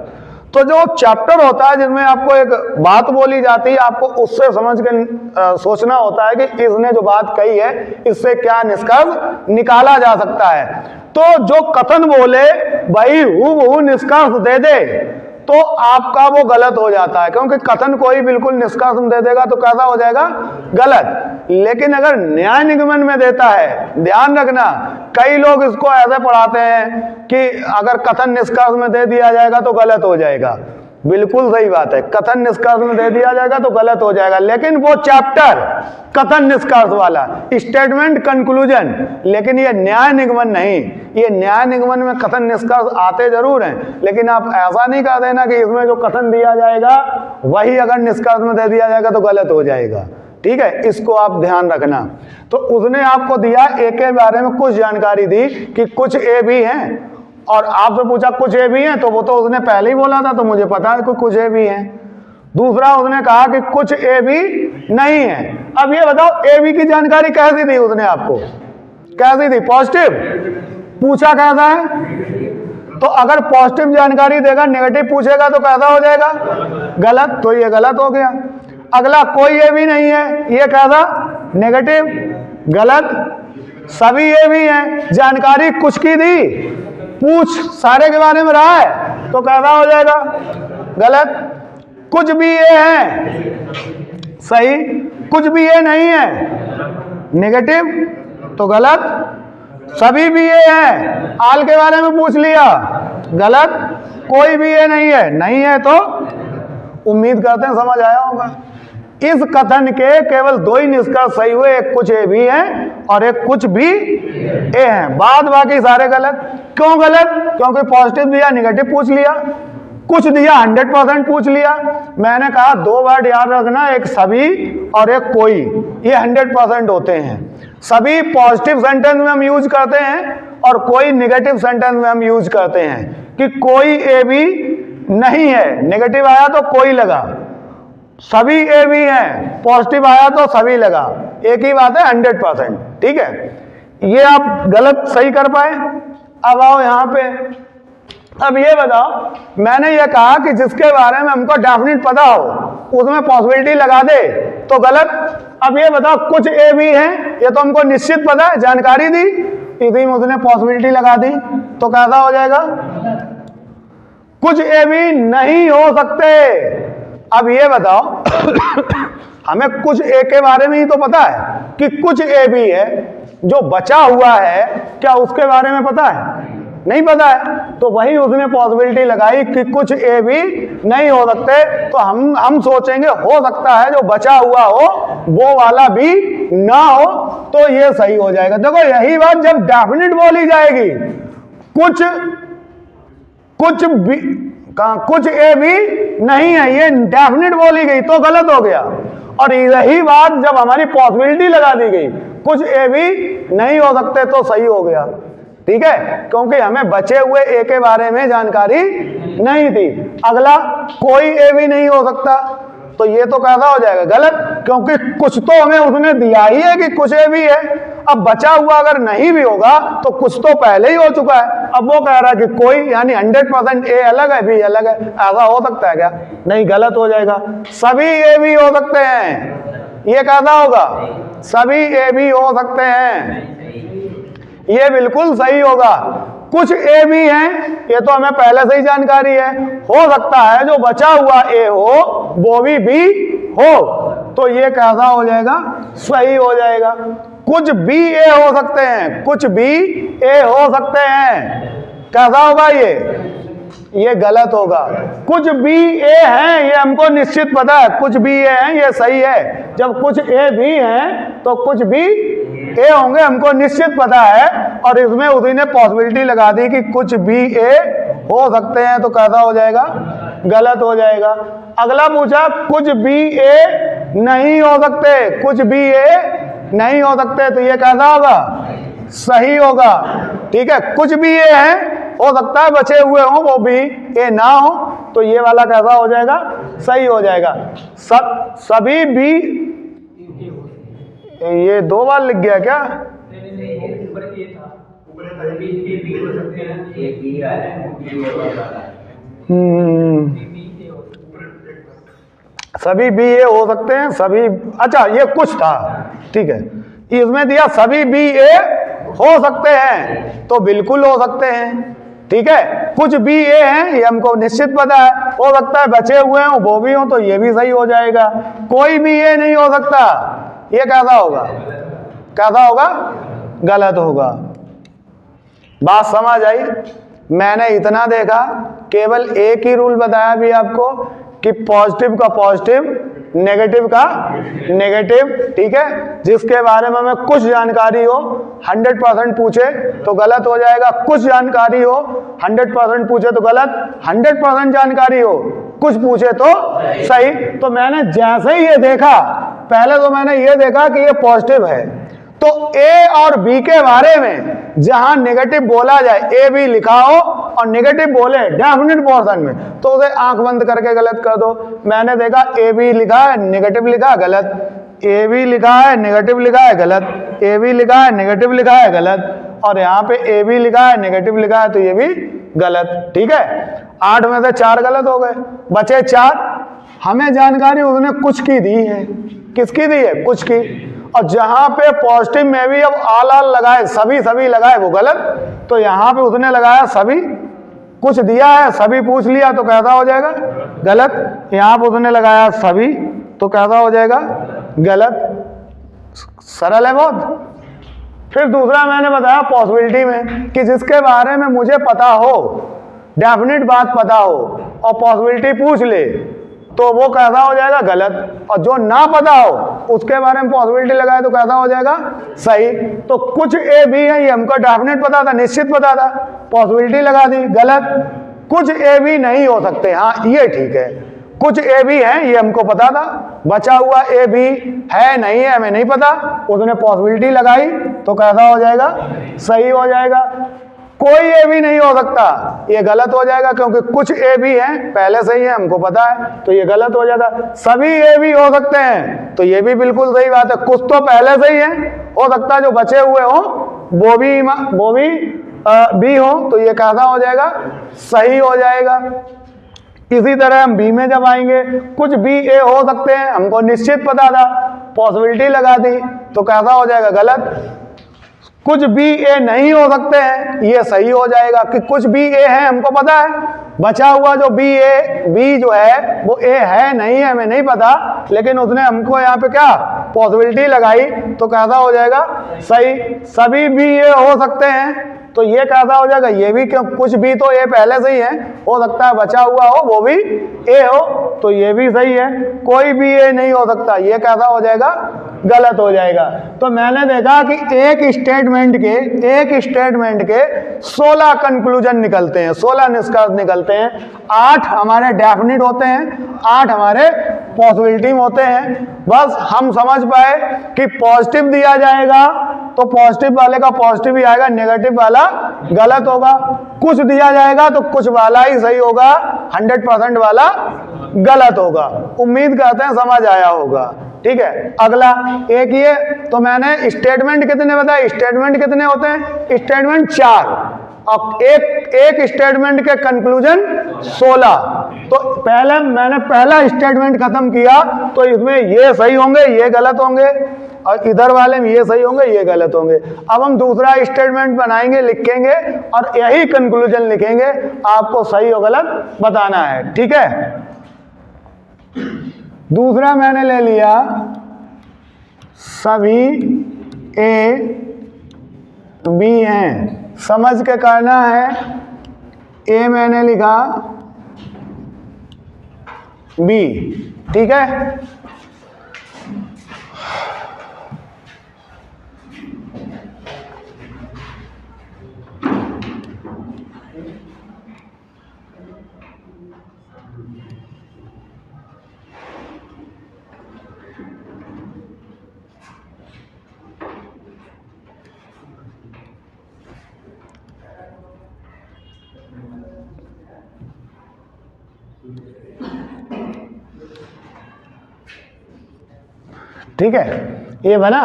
तो जो चैप्टर होता है जिसमें आपको एक बात बोली जाती है, आपको उससे समझ के सोचना होता है कि इसने जो बात कही है इससे क्या निष्कर्ष निकाला जा सकता है। तो जो कथन बोले भाई हूबहू निष्कर्ष दे दे तो आपका वो गलत हो जाता है, क्योंकि कथन कोई बिल्कुल निष्कर्ष दे देगा तो कैसा हो जाएगा? गलत। लेकिन अगर न्याय निगमन में देता है, ध्यान रखना, कई लोग इसको ऐसे पढ़ाते हैं कि अगर कथन निष्कर्ष में दे दिया जाएगा तो गलत हो जाएगा। बिल्कुल सही बात है, कथन निष्कर्ष में दे दिया जाएगा तो गलत हो जाएगा, लेकिन वो चैप्टर कथन निष्कर्ष वाला, स्टेटमेंट कंक्लूजन, लेकिन ये न्याय निगमन नहीं। ये न्याय निगमन में कथन निष्कर्ष आते जरूर हैं, लेकिन आप ऐसा नहीं कर देना कि इसमें जो कथन दिया जाएगा वही अगर निष्कर्ष में दे दिया जाएगा तो गलत हो जाएगा, ठीक है। इसको आप ध्यान रखना। तो उसने आपको दिया ए के बारे में कुछ जानकारी दी कि कुछ ए भी हैं, और आपसे पूछा कुछ ए भी हैं, तो वो तो उसने पहले ही बोला था, तो मुझे पता है कि कुछ ए भी हैं। दूसरा उसने कहा कि कुछ ए भी नहीं है। अब ये बताओ ए बी की जानकारी कैसी दी उसने आपको? कैसी दी? पॉजिटिव। पूछा कैसा है? तो अगर पॉजिटिव जानकारी देगा, नेगेटिव पूछेगा तो कैसा हो जाएगा? गलत। तो ये गलत हो गया। अगला कोई ए भी नहीं है, ये क्या था? नेगेटिव, गलत। सभी ए भी हैं, जानकारी कुछ की दी, पूछ सारे के बारे में रहा है, तो कैसा हो जाएगा? गलत। कुछ भी ए है, सही। कुछ भी ए नहीं है, नेगेटिव, तो गलत। सभी भी ए हैं, आल के बारे में पूछ लिया, गलत। कोई भी ए नहीं है, नहीं है तो उम्मीद करते हैं समझ आया होगा। इस कथन के केवल दो ही निष्कर्ष सही हुए, एक कुछ ए भी है और एक कुछ भी ए है, बाद बाकी सारे गलत। क्यों गलत? क्योंकि पॉजिटिव दिया, नेगेटिव पूछ लिया, कुछ दिया 100% पूछ लिया। मैंने कहा दो वर्ड याद रखना, एक सभी और एक कोई, ये 100% होते हैं। सभी पॉजिटिव सेंटेंस में हम यूज करते हैं और कोई नेगेटिव सेंटेंस में हम यूज करते हैं कि कोई ए भी नहीं है, नेगेटिव आया तो कोई लगा, सभी ए भी हैं, पॉजिटिव आया तो सभी लगा, एक ही बात है 100%। ठीक है, ये आप गलत सही कर पाए। अब आओ यहां पे, अब ये बताओ, मैंने ये कहा कि जिसके बारे में हमको डेफिनेट पता हो उसमें पॉसिबिलिटी लगा दे, तो गलत। अब ये बताओ कुछ ए भी है, ये तो हमको निश्चित पता है, जानकारी दी, इसी में उसने पॉसिबिलिटी लगा दी, तो कैसा हो जाएगा? कुछ ए भी नहीं हो सकते। अब ये बताओ हमें कुछ ए के बारे में ही तो पता है कि कुछ ए भी है, जो बचा हुआ है क्या उसके बारे में पता है? नहीं पता है, तो वही उसने पॉसिबिलिटी लगाई कि कुछ ए भी नहीं हो सकते, तो हम सोचेंगे हो सकता है जो बचा हुआ हो वो वाला भी ना हो, तो ये सही हो जाएगा। देखो यही बात जब डेफिनेट बोली जाएगी, कुछ ए भी नहीं है, ये डेफिनेट बोली गई तो गलत हो गया। और यही बात जब हमारी पॉसिबिलिटी लगा दी गई, कुछ ए भी नहीं हो सकते, तो सही हो गया। ठीक है, क्योंकि हमें बचे हुए ए के बारे में जानकारी नहीं थी। अगला कोई ए भी नहीं हो सकता, तो ये तो कैसा हो जाएगा? गलत, क्योंकि कुछ तो हमें उसने दिया ही है कि कुछ ए भी है। अब बचा हुआ अगर नहीं भी होगा तो कुछ तो पहले ही हो चुका है। अब वो कह रहा है कि कोई, यानी 100% ए अलग है, बी अलग है, ऐसा हो सकता है क्या? नहीं, गलत हो जाएगा। सभी ए भी हो सकते हैं, ये कैसा होगा? सभी ए भी हो सकते हैं, ये बिल्कुल सही होगा। कुछ ए भी हैं, ये तो हमें पहले से ही जानकारी है। हो सकता है जो बचा हुआ ए हो वो भी हो, तो ये कैसा हो जाएगा? सही हो जाएगा। कुछ भी ए हो सकते हैं, कुछ भी ए हो सकते हैं, कैसा होगा? ये गलत होगा। कुछ भी ए हैं, ये हमको निश्चित पता है, कुछ भी ए हैं, ये सही है। जब कुछ ए भी हैं तो कुछ भी ए होंगे, हमको निश्चित पता है, और इसमें उसी ने पॉसिबिलिटी लगा दी कि कुछ भी ए हो सकते हैं, तो कैसा हो जाएगा? गलत हो जाएगा। अगला पूछा कुछ भी ए नहीं हो सकते, कुछ भी ए नहीं हो सकते, तो ये कैसा होगा? सही होगा। ठीक है, कुछ भी ए है, हो सकता है बचे हुए हों वो भी ए ना हो, तो ये वाला कैसा हो जाएगा? सही हो जाएगा। सभी भी, ये दो बार लिख गया क्या? सभी भी ए हो सकते हैं, सभी, अच्छा ये कुछ था, ठीक है, इसमें दिया सभी भी ए हो सकते हैं, तो बिल्कुल हो सकते हैं। ठीक है, कुछ भी ए हैं, ये हमको निश्चित पता है, हो सकता है बचे हुए हों वो भी हों, तो ये भी सही हो जाएगा। कोई भी ए नहीं हो सकता, ये कैसा होगा? कैसा होगा? गलत होगा। बात समझ आई? मैंने इतना देखा, केवल एक ही रूल बताया भी आपको कि पॉजिटिव का पॉजिटिव, नेगेटिव का नेगेटिव। ठीक है, जिसके बारे में हमें कुछ जानकारी हो, 100% पूछे तो गलत हो जाएगा। कुछ जानकारी हो 100% पूछे तो गलत, 100% जानकारी हो कुछ पूछे तो सही। तो मैंने जैसे ही ये देखा, पहले तो मैंने ये देखा कि ये पॉजिटिव है, तो ए और बी के बारे में जहां नेगेटिव बोला जाए, ए बी लिखा हो और नेगेटिव बोले डेफिनेट पोर्शन में, तो उसे आंख बंद करके गलत कर दो। मैंने देखा ए बी लिखा है, नेगेटिव लिखा है, गलत। ए बी लिखा है, नेगेटिव लिखा है, गलत। ए बी लिखा है, नेगेटिव लिखा है, गलत। और यहाँ पे ए बी लिखा है, नेगेटिव लिखा है, तो ये भी गलत। ठीक है, 8 में से 4 गलत हो गए, बचे 4। हमें जानकारी उसने कुछ की दी है। किसकी दी है? कुछ की। और जहां पे पॉजिटिव में भी अब आल लगाए, सभी लगाए, वो गलत। तो यहां पे उसने लगाया सभी, कुछ दिया है, सभी पूछ लिया, तो कैसा हो जाएगा? गलत। यहां पे उसने लगाया सभी, तो कैसा हो जाएगा? गलत। सरल है बहुत। फिर दूसरा मैंने बताया पॉसिबिलिटी में कि जिसके बारे में मुझे पता हो, डेफिनेट बात पता हो और पॉसिबिलिटी पूछ ले, तो वो कैसा हो जाएगा? गलत। और जो ना पता हो उसके बारे में पॉसिबिलिटी लगाए तो कैसा हो जाएगा? सही। तो कुछ ए भी है, ये हमको डेफिनेट पता था, निश्चित पता था, पॉसिबिलिटी लगा दी, गलत। कुछ ए भी नहीं हो सकते, हाँ ये ठीक है। कुछ ए भी है, ये हमको पता था, बचा हुआ ए भी है नहीं है हमें नहीं पता, उसने पॉसिबिलिटी लगाई तो कैसा हो जाएगा? सही हो जाएगा। कोई ए भी नहीं हो सकता, ये गलत हो जाएगा, क्योंकि कुछ ए भी है पहले से ही है, हमको पता है, तो ये गलत हो जाएगा। सभी ए भी हो सकते हैं, तो ये भी बिल्कुल सही बात है। कुछ तो पहले से ही है, हो सकता है जो बचे हुए हो वो भी हो, तो ये कैसा हो जाएगा? सही हो जाएगा। इसी तरह हम बी में जब आएंगे, कुछ बी ए हो सकते हैं, हमको निश्चित पता था, पॉसिबिलिटी लगा दी, तो कैसा हो जाएगा? गलत। कुछ बी ए नहीं हो सकते हैं, ये सही हो जाएगा कि कुछ बी ए है हमको पता है, बचा हुआ जो बी जो है वो ए है नहीं है हमें नहीं पता, लेकिन उसने हमको यहाँ पे क्या? पॉसिबिलिटी लगाई, तो कैसा हो जाएगा? सही। सभी बी ए हो सकते हैं, तो ये कैसा हो जाएगा? ये भी, क्यों? कुछ भी तो ए पहले से ही है, हो सकता है बचा हुआ हो वो भी ए हो, तो ये भी सही है। कोई भी ए नहीं हो सकता, ये कैसा हो जाएगा? गलत हो जाएगा। तो मैंने देखा कि एक स्टेटमेंट के 16 कंक्लूजन निकलते हैं, 16 निष्कर्ष निकलते हैं। 8 हमारे डेफिनेट होते हैं, 8 हमारे पॉसिबिलिटी होते हैं। बस हम समझ पाए कि पॉजिटिव दिया जाएगा तो पॉजिटिव वाले का पॉजिटिव ही आएगा, नेगेटिव वाला गलत होगा। कुछ दिया जाएगा तो कुछ वाला ही सही होगा, 100% वाला गलत होगा। उम्मीद करते हैं समझ आया होगा। ठीक है, अगला एक ये, तो मैंने स्टेटमेंट कितने बताए? स्टेटमेंट कितने होते हैं? स्टेटमेंट 4, और एक स्टेटमेंट के कंक्लूजन 16। तो मैंने पहला स्टेटमेंट खत्म किया, तो इसमें ये सही होंगे, ये गलत होंगे, और इधर वाले में ये सही होंगे, ये गलत होंगे। अब हम दूसरा स्टेटमेंट बनाएंगे, लिखेंगे, और यही कंक्लूजन लिखेंगे, आपको सही और गलत बताना है। ठीक है, दूसरा मैंने ले लिया, सभी ए बी हैं, समझ के करना है। ए मैंने लिखा, बी। ठीक है, ठीक है, ये बना।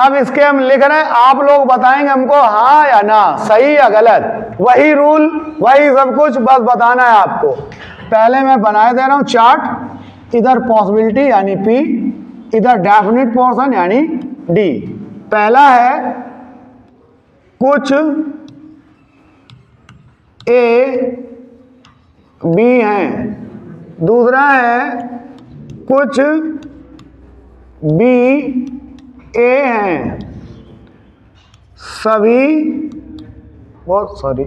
अब इसके हम लिख रहे हैं, आप लोग बताएंगे हमको हाँ या ना, सही या गलत, वही रूल वही सब कुछ, बस बताना है आपको। पहले मैं बनाए दे रहा हूं चार्ट, इधर पॉसिबिलिटी यानी पी, इधर डेफिनेट पोर्शन यानी डी। पहला है कुछ ए बी हैं, दूसरा है कुछ बी ए हैं, सभी बहुत सॉरी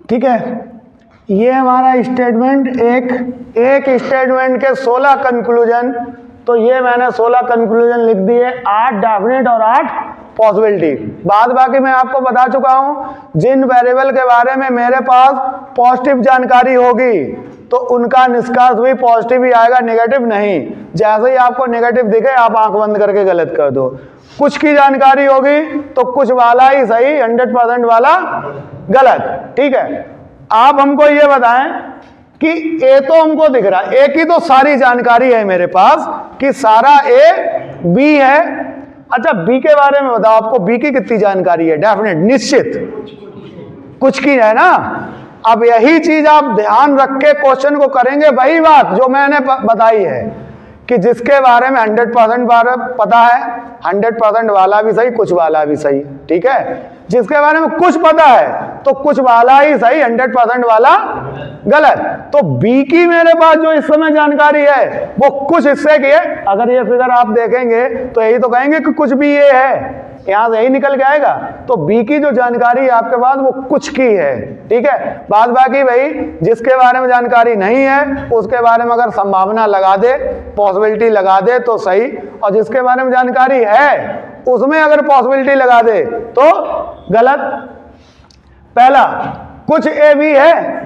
ठीक है, ये हमारा स्टेटमेंट एक स्टेटमेंट के 16 कंक्लूजन। तो ये मैंने 16 कंक्लूजन लिख दिए, 8 डेफिनेट और 8 पॉसिबिलिटी। बाद बाकी मैं आपको बता चुका हूं, जिन वेरिएबल के बारे में मेरे पास पॉजिटिव जानकारी होगी तो उनका निष्कर्ष भी पॉजिटिव ही आएगा, नेगेटिव नहीं। जैसे ही आपको नेगेटिव दिखे आप आंख बंद करके गलत कर दो। कुछ की जानकारी होगी तो कुछ वाला ही सही, 100% वाला गलत। ठीक है, आप हमको ये बताएं कि ए तो हमको दिख रहा है, ए की तो सारी जानकारी है मेरे पास कि सारा ए बी है। अच्छा, बी के बारे में बताओ, आपको बी की कितनी जानकारी है? डेफिनेट, निश्चित कुछ की है ना। अब यही चीज आप ध्यान रख के क्वेश्चन को करेंगे, वही बात जो मैंने बताई है कि जिसके बारे में 100% पता है, 100% वाला भी सही, कुछ वाला भी सही। ठीक है, जिसके बारे में कुछ पता है तो कुछ वाला ही सही, 100% वाला गलत। तो बी की मेरे पास जो इस समय जानकारी है वो कुछ हिस्से की है। अगर ये फिगर आप देखेंगे तो यही तो कहेंगे कि कुछ भी ये है, यहां से यही निकल के आएगा। तो बी की जो जानकारी है आपके पास वो कुछ की है। ठीक है, बाद बाकी भाई जिसके बारे में जानकारी नहीं है उसके बारे में अगर संभावना लगा दे, पॉसिबिलिटी लगा दे तो सही, और जिसके बारे में जानकारी है उसमें अगर पॉसिबिलिटी लगा दे तो गलत। पहला, कुछ ए बी है?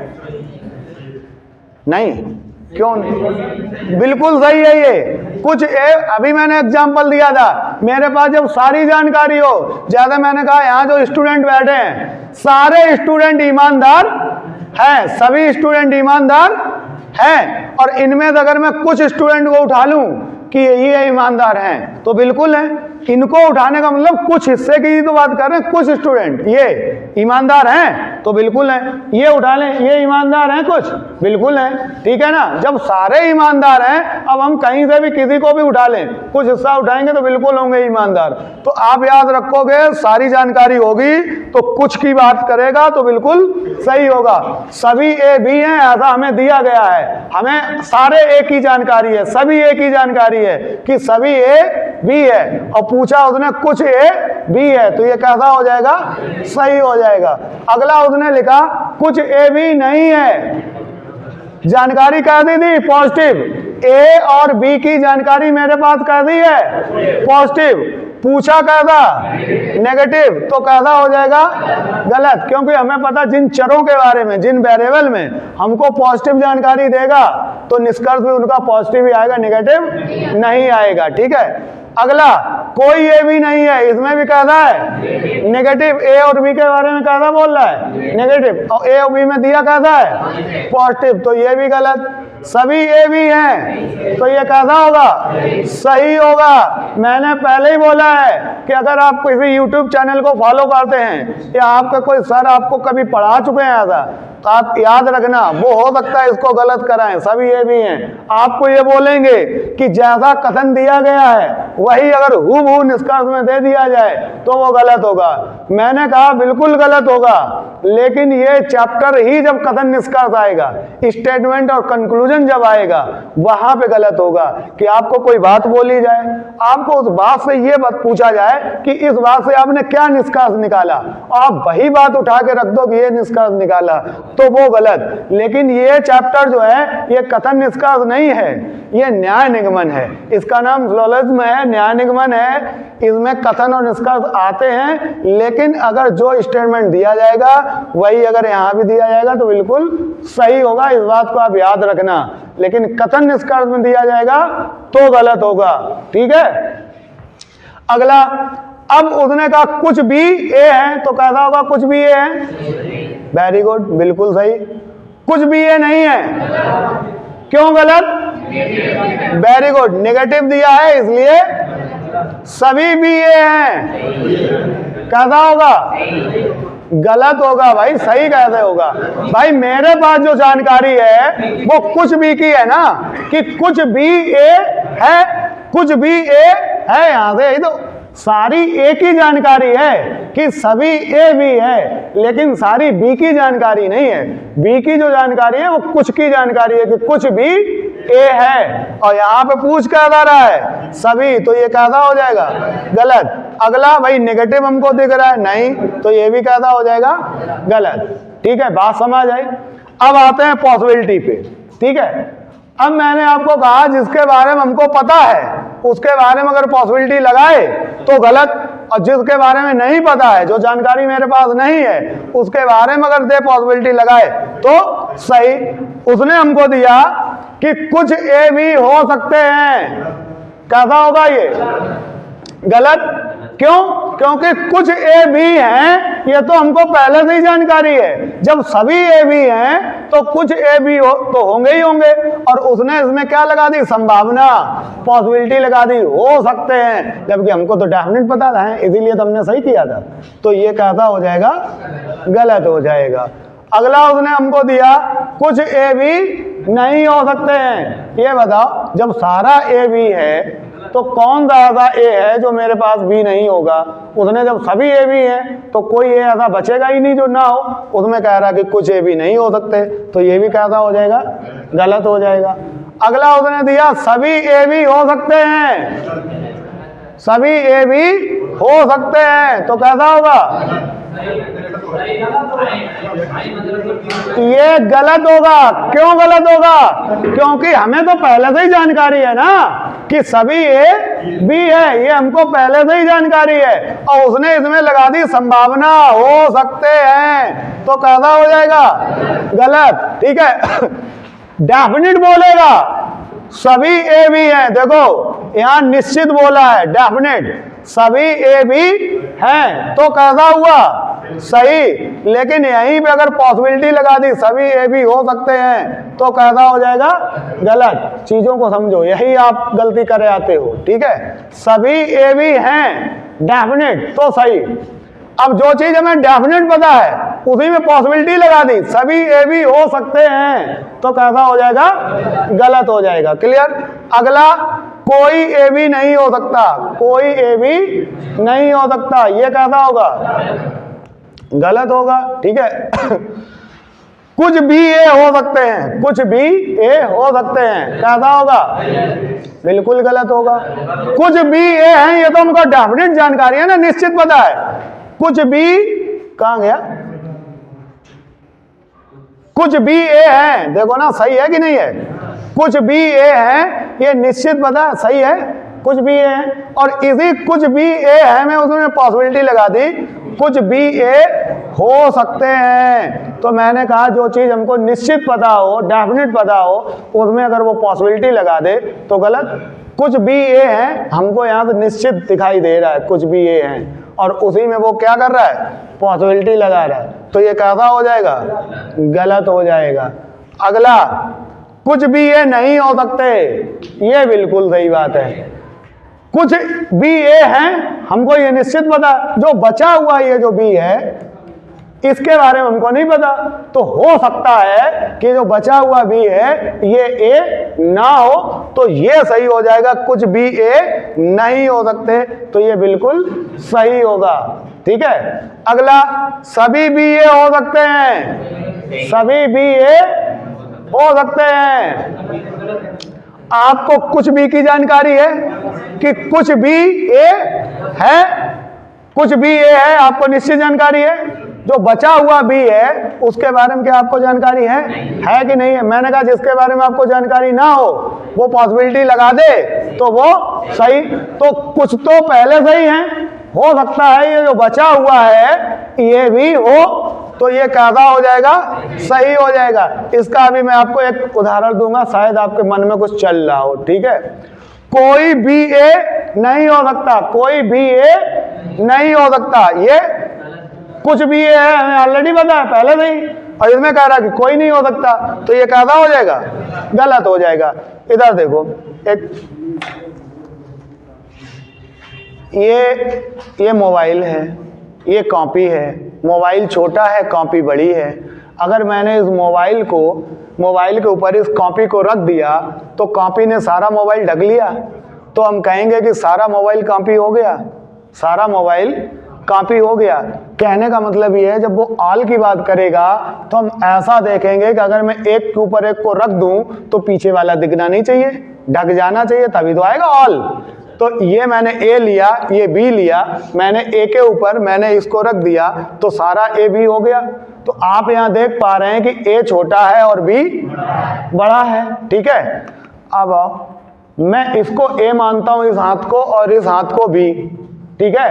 नहीं, क्यों नहीं? बिल्कुल सही है ये कुछ ए। अभी मैंने एग्जांपल दिया था, मेरे पास जब सारी जानकारी हो, जैसे मैंने कहा यहां जो स्टूडेंट बैठे हैं सारे स्टूडेंट ईमानदार हैं, सभी स्टूडेंट ईमानदार हैं, और इनमें से अगर मैं कुछ स्टूडेंट को उठा लूं कि ये ईमानदार हैं तो बिल्कुल है। इनको उठाने का मतलब कुछ हिस्से की तो बात कर रहे हैं, कुछ स्टूडेंट ये ईमानदार हैं तो बिल्कुल है। ये उठा लें, ये ईमानदार हैं कुछ, बिल्कुल है। ठीक है ना, जब सारे ईमानदार हैं, अब हम कहीं से भी किसी को भी उठा लें, कुछ हिस्सा उठाएंगे तो बिल्कुल होंगे ईमानदार। तो आप याद रखोगे, सारी जानकारी होगी तो कुछ की बात करेगा तो बिल्कुल सही होगा। सभी ए बी हैं ऐसा हमें दिया गया है, हमें सारे ए की जानकारी है, सभी ए की जानकारी है कि सभी ए बी है, और पूछा उसने कुछ ए बी है तो ये कैसा हो जाएगा? सही हो जाएगा। अगला उसने लिखा कुछ ए बी नहीं है, जानकारी कह दी थी पॉजिटिव, ए और बी की जानकारी मेरे पास कह दी है पॉजिटिव, पूछा कैसा? नेगेटिव, तो कैसा हो जाएगा? गलत। क्योंकि हमें पता जिन चरों के बारे में, जिन वेरिएबल में हमको पॉजिटिव जानकारी देगा तो निष्कर्ष भी उनका पॉजिटिव ही आएगा, नेगेटिव नहीं आएगा। ठीक है, अगला, कोई ए भी नहीं है, इसमें भी कैसा है? नेगेटिव। ए और बी के बारे में कैसा बोल रहा है? नेगेटिव, और ए और बी में दिया कैसा है? पॉजिटिव, तो ये भी गलत। सभी ए भी हैं तो ये कैसा होगा? सही होगा। मैंने पहले ही बोला है कि अगर आप किसी YouTube चैनल को फॉलो करते हैं या आपका कोई सर आपको कभी पढ़ा चुके हैं ऐसा, तो आप याद रखना, वो हो सकता है इसको गलत कराएं, सभी ए भी हैं। आपको ये बोलेंगे कि जैसा कथन दिया गया है वही अगर हूबहू निष्कर्ष में दे दिया जाए तो वो गलत होगा। मैंने कहा बिल्कुल गलत होगा, लेकिन ये चैप्टर ही जब कथन निष्कर्ष आएगा, स्टेटमेंट और कंक्लूजन जब आएगा, वहां पे गलत होगा कि आपको कोई बात बोली जाए, आपको उस बात से ये बात पूछा जाए कि इस बात से आपने क्या निष्कर्ष निकाला, और आप वही बात उठा के रख दो कि ये निष्कर्ष निकाला, तो वो गलत। लेकिन ये चैप्टर जो है ये कथन निष्कर्ष नहीं है, ये न्याय निगमन है। इसका नाम सिलोजिज्म है, न्याय निगमन है। इसमें कथन और निष्कर्ष आते हैं, लेकिन अगर जो स्टेटमेंट दिया जाएगा वही अगर यहाँ भी दिया जाएगा तो बिल्कुल सही होगा, इस बात को आप याद रखना। लेकिन कथन निष्कर्ष में दिया जाएगा तो गलत होगा, ठीक है। अगला, अब उसने कहा कुछ भी ए है, तो कैसा होगा? कुछ भी ए है, वेरी गुड, बिल्कुल सही। कुछ भी ए नहीं है, क्यों गलत? वेरी गुड, नेगेटिव दिया है इसलिए सभी भी ए हैं, कैसा होगा? गलत होगा भाई, सही कैसे होगा भाई? मेरे पास जो जानकारी है वो कुछ भी की है ना, कि कुछ भी ए है, कुछ भी ए है, यहां से तो सारी ए की जानकारी है कि सभी ए भी है, लेकिन सारी बी की जानकारी नहीं है। बी की जो जानकारी है वो कुछ की जानकारी है कि कुछ भी ए है, और यहाँ पे पूछ कैसा रहा है? सभी, तो ये कैसा हो जाएगा? गलत। अगला, भाई नेगेटिव हमको दिख रहा है, नहीं, तो ये भी कैसा हो जाएगा? गलत। ठीक है, बात समझ आई। अब आते हैं पॉसिबिलिटी पे, ठीक है। अब मैंने आपको कहा जिसके बारे में हमको पता है उसके बारे में अगर पॉसिबिलिटी लगाए तो गलत, और जिसके बारे में नहीं पता है, जो जानकारी मेरे पास नहीं है, उसके बारे में अगर दे पॉसिबिलिटी लगाए तो सही। उसने हमको दिया कि कुछ ए भी हो सकते हैं, कैसा होगा ये? गलत। क्यों? क्योंकि कुछ ए भी हैं, ये तो हमको पहले से ही जानकारी है। जब सभी ए भी हैं तो कुछ ए भी तो होंगे ही होंगे, और उसने इसमें क्या लगा दी? संभावना, पॉसिबिलिटी लगा दी, हो सकते हैं, जबकि हमको तो डेफिनेट पता था, इसीलिए तो हमने सही किया था। तो ये कैसा हो जाएगा? गलत हो जाएगा। अगला, उसने हमको दिया कुछ ए भी नहीं हो सकते हैं। ये बताओ, जब सारा ए भी है तो कौन सा ऐसा ए है जो मेरे पास बी नहीं होगा? उसने जब सभी ए भी हैं तो कोई ए ऐसा बचेगा ही नहीं जो ना हो। उसमें कह रहा कि कुछ ए भी नहीं हो सकते, तो ये भी कैसा हो जाएगा? गलत हो जाएगा। अगला, उसने दिया सभी ए भी हो सकते हैं, सभी ए भी हो सकते हैं, तो कैसा होगा? ये गलत होगा। क्यों गलत होगा? क्योंकि हमें तो पहले से ही जानकारी है ना कि सभी ए बी है, ये हमको पहले से ही जानकारी है, और उसने इसमें लगा दी संभावना, हो सकते हैं, तो कैसा हो जाएगा? गलत। ठीक है। डेफिनिट बोलेगा सभी ए भी हैं, देखो यहां निश्चित बोला है, डेफिनेट सभी ए भी हैं, तो कैसा हुआ? सही। लेकिन यहीं पे अगर पॉसिबिलिटी लगा दी सभी ए भी हो सकते हैं, तो कैसा हो जाएगा? गलत। चीजों को समझो, यही आप गलती करे आते हो, ठीक है। सभी ए भी हैं, डेफिनेट, तो सही। अब जो चीज हमें डेफिनेट पता है उसी में पॉसिबिलिटी लगा दी सभी ए भी हो सकते हैं, तो कैसा हो जाएगा? गलत हो जाएगा। क्लियर। अगला, कोई ए भी नहीं हो सकता, कोई ए भी नहीं हो सकता, ये कैसा होगा? गलत होगा। ठीक है। कुछ भी ए हो सकते हैं, कुछ भी ए हो सकते हैं, कैसा होगा? बिल्कुल गलत होगा। कुछ भी ए हैं, ये तो हमको डेफिनेट जानकारी है ना, निश्चित पता है। कुछ भी, कहां गया? कुछ भी ए हैं, देखो ना सही है कि नहीं है? कुछ भी ए हैं, ये निश्चित पता है, सही है, कुछ भी ए हैं, और इसी कुछ भी ए है में उसमें पॉसिबिलिटी लगा दी कुछ भी ए हो सकते हैं। तो मैंने कहा जो चीज हमको निश्चित पता हो, डेफिनेट पता हो, उसमें अगर वो पॉसिबिलिटी लगा दे तो गलत। कुछ भी ए हैं, हमको यहाँ से निश्चित दिखाई दे रहा है कुछ भी ए हैं, और उसी में वो क्या कर रहा है? पॉसिबिलिटी लगा रहा है, तो ये कैसा हो जाएगा? गलत हो जाएगा। अगला, कुछ भी ए नहीं हो सकते, ये बिल्कुल सही बात है। कुछ भी ए हैं, हमको ये निश्चित पता, जो बचा हुआ ये जो बी है इसके बारे में हमको नहीं पता, तो हो सकता है कि जो बचा हुआ बी है ये ए ना हो, तो ये सही हो जाएगा। कुछ बी ए नहीं हो सकते, तो ये बिल्कुल सही होगा। ठीक है, अगला, सभी बी ए हो सकते हैं, सभी बी ए हो सकते हैं। आपको कुछ बी की जानकारी है कि कुछ बी ए है, कुछ बी ए है, आपको निश्चित जानकारी है। जो बचा हुआ बी है उसके बारे में क्या आपको जानकारी है कि नहीं है? मैंने कहा जिसके बारे में आपको जानकारी ना हो वो पॉसिबिलिटी लगा दे तो वो सही। तो कुछ तो पहले सही है, हो सकता है ये जो बचा हुआ है ये भी हो, तो ये कैसा हो जाएगा? सही हो जाएगा। इसका अभी मैं आपको एक उदाहरण दूंगा, शायद आपके मन में कुछ चल रहा हो। ठीक है, कोई बी ए नहीं हो सकता, कोई बी ए नहीं हो सकता, ये कुछ भी है, हमें ऑलरेडी पता है पहले से ही, और इसमें कह रहा कि कोई नहीं हो सकता, तो ये कैसा हो जाएगा? गलत हो जाएगा। इधर देखो, एक ये मोबाइल है, ये कॉपी है। मोबाइल छोटा है, कॉपी बड़ी है। अगर मैंने इस मोबाइल के ऊपर इस कॉपी को रख दिया तो कॉपी ने सारा मोबाइल ढक लिया, तो हम कहेंगे कि सारा मोबाइल कॉपी हो गया, सारा मोबाइल कॉपी हो गया। कहने का मतलब ये है, जब वो ऑल की बात करेगा तो हम ऐसा देखेंगे कि अगर मैं एक के ऊपर एक को रख दूं तो पीछे वाला दिखना नहीं चाहिए, ढक जाना चाहिए, तभी तो आएगा ऑल। तो ये मैंने ए लिया, ये बी लिया, मैंने ए के ऊपर मैंने इसको रख दिया तो सारा ए बी हो गया। तो आप यहां देख पा रहे हैं कि ए छोटा है और बी बड़ा है। ठीक है, अब मैं इसको ए मानता हूं, इस हाथ को, और इस हाथ को बी। ठीक है,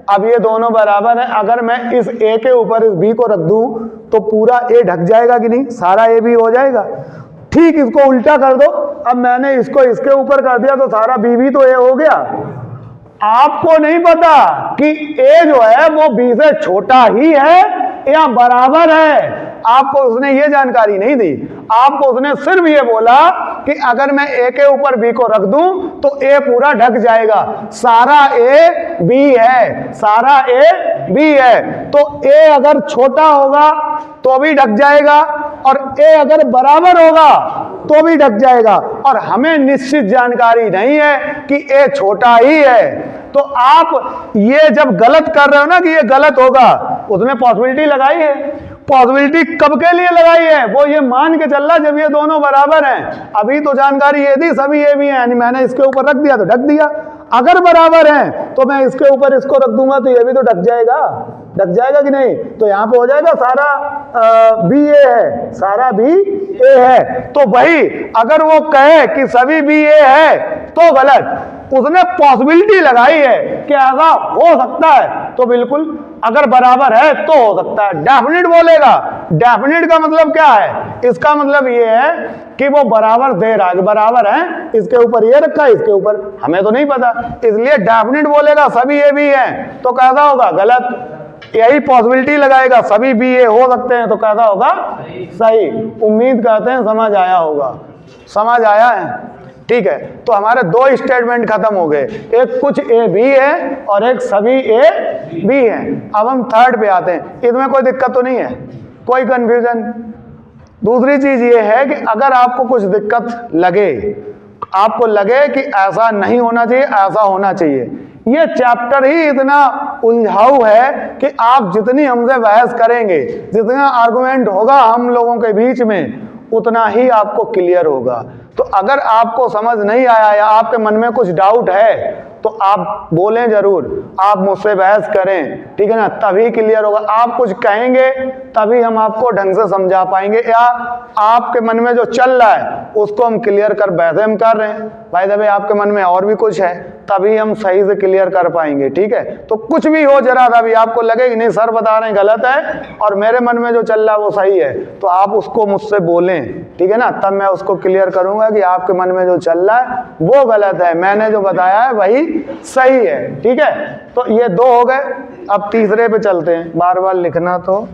अब ये दोनों बराबर है। अगर मैं इस ए के ऊपर इस बी को रख दूं तो पूरा ए ढक जाएगा कि नहीं? सारा ए बी हो जाएगा। ठीक इसको उल्टा कर दो, अब मैंने इसको इसके ऊपर कर दिया तो सारा बी भी तो ए हो गया। आपको नहीं पता कि ए जो है वो बी से छोटा ही है या बराबर है, आपको उसने ये जानकारी नहीं दी। आपको उसने सिर्फ ये बोला कि अगर मैं ए के ऊपर बी को रख दूं तो ए पूरा ढक जाएगा, सारा ए बी है, सारा ए बी है। तो ए अगर छोटा होगा तो भी ढक जाएगा, और ए अगर बराबर होगा तो भी ढक जाएगा। और हमें निश्चित जानकारी नहीं है कि ए छोटा ही है। तो आप ये जब गलत कर रहे हो ना कि ये गलत होगा, उसने पॉसिबिलिटी लगाई है। पॉसिबिलिटी कब के लिए लगाई है? वो ये मान के चल रहा जब ये दोनों बराबर हैं। अभी तो जानकारी ये दी सभी ये भी हैं, यानी मैंने इसके ऊपर रख दिया तो ढक दिया। अगर बराबर हैं तो मैं इसके ऊपर इसको रख दूंगा तो ये भी तो ढक जाएगा, ढक जाएगा कि नहीं? तो यहां पे हो जाएगा सारा बी ए है, सारा बी ए है। तो वही अगर वो कहे कि सभी बी ए है तो गलत, उसने पॉसिबिलिटी लगाई है कि ऐसा हो सकता है, तो बिल्कुल अगर बराबर है तो हो सकता है। डेफिनेट बोलेगा, डेफिनेट का मतलब क्या है? इसका मतलब ये है कि वो बराबर दे रहा है, बराबर है, इसके ऊपर ये रखा है, इसके ऊपर हमें तो नहीं पता, इसलिए डेफिनेट बोलेगा सभी ए भी हैं, तो कैसा होगा? गलत। यही पॉसिबिलिटी लगाएगा सभी बी ए हो सकते हैं, तो कैसा होगा? सही। उम्मीद करते हैं समझ आया होगा। समझ आया है? ठीक है, तो हमारे दो स्टेटमेंट खत्म हो गए, एक कुछ ए बी है और एक सभी ए बी है। अब हम थर्ड पे आते हैं। इसमें कोई दिक्कत तो नहीं है, कोई कंफ्यूजन? दूसरी चीज ये है कि अगर आपको कुछ दिक्कत लगे, आपको लगे कि ऐसा नहीं होना चाहिए, ऐसा होना चाहिए, ये चैप्टर ही इतना उलझाऊ है कि आप जितनी हमसे बहस करेंगे, जितना आर्गुमेंट होगा हम लोगों के बीच में, उतना ही आपको क्लियर होगा। तो अगर आपको समझ नहीं आया या आपके मन में कुछ डाउट है तो आप बोलें जरूर, आप मुझसे बहस करें, ठीक है ना, तभी क्लियर होगा। आप कुछ कहेंगे तभी हम आपको ढंग से समझा पाएंगे, या आपके मन में जो चल रहा है उसको हम क्लियर कर बहस हम कर रहे हैं, भाई दबे आपके मन में और भी कुछ है, तभी हम सही से क्लियर कर पाएंगे। ठीक है, तो कुछ भी हो जरा सा भी आपको लगे कि नहीं सर बता रहे हैं गलत है और मेरे मन में जो चल रहा है वो सही है, तो आप उसको मुझसे बोलें, ठीक है ना, तब मैं उसको क्लियर करूंगा कि आपके मन में जो चल रहा है वो गलत है, मैंने जो बताया है वही सही है। ठीक है, तो ये दो हो गए। अब तीसरे पे चलते हैं, बार बार लिखना तो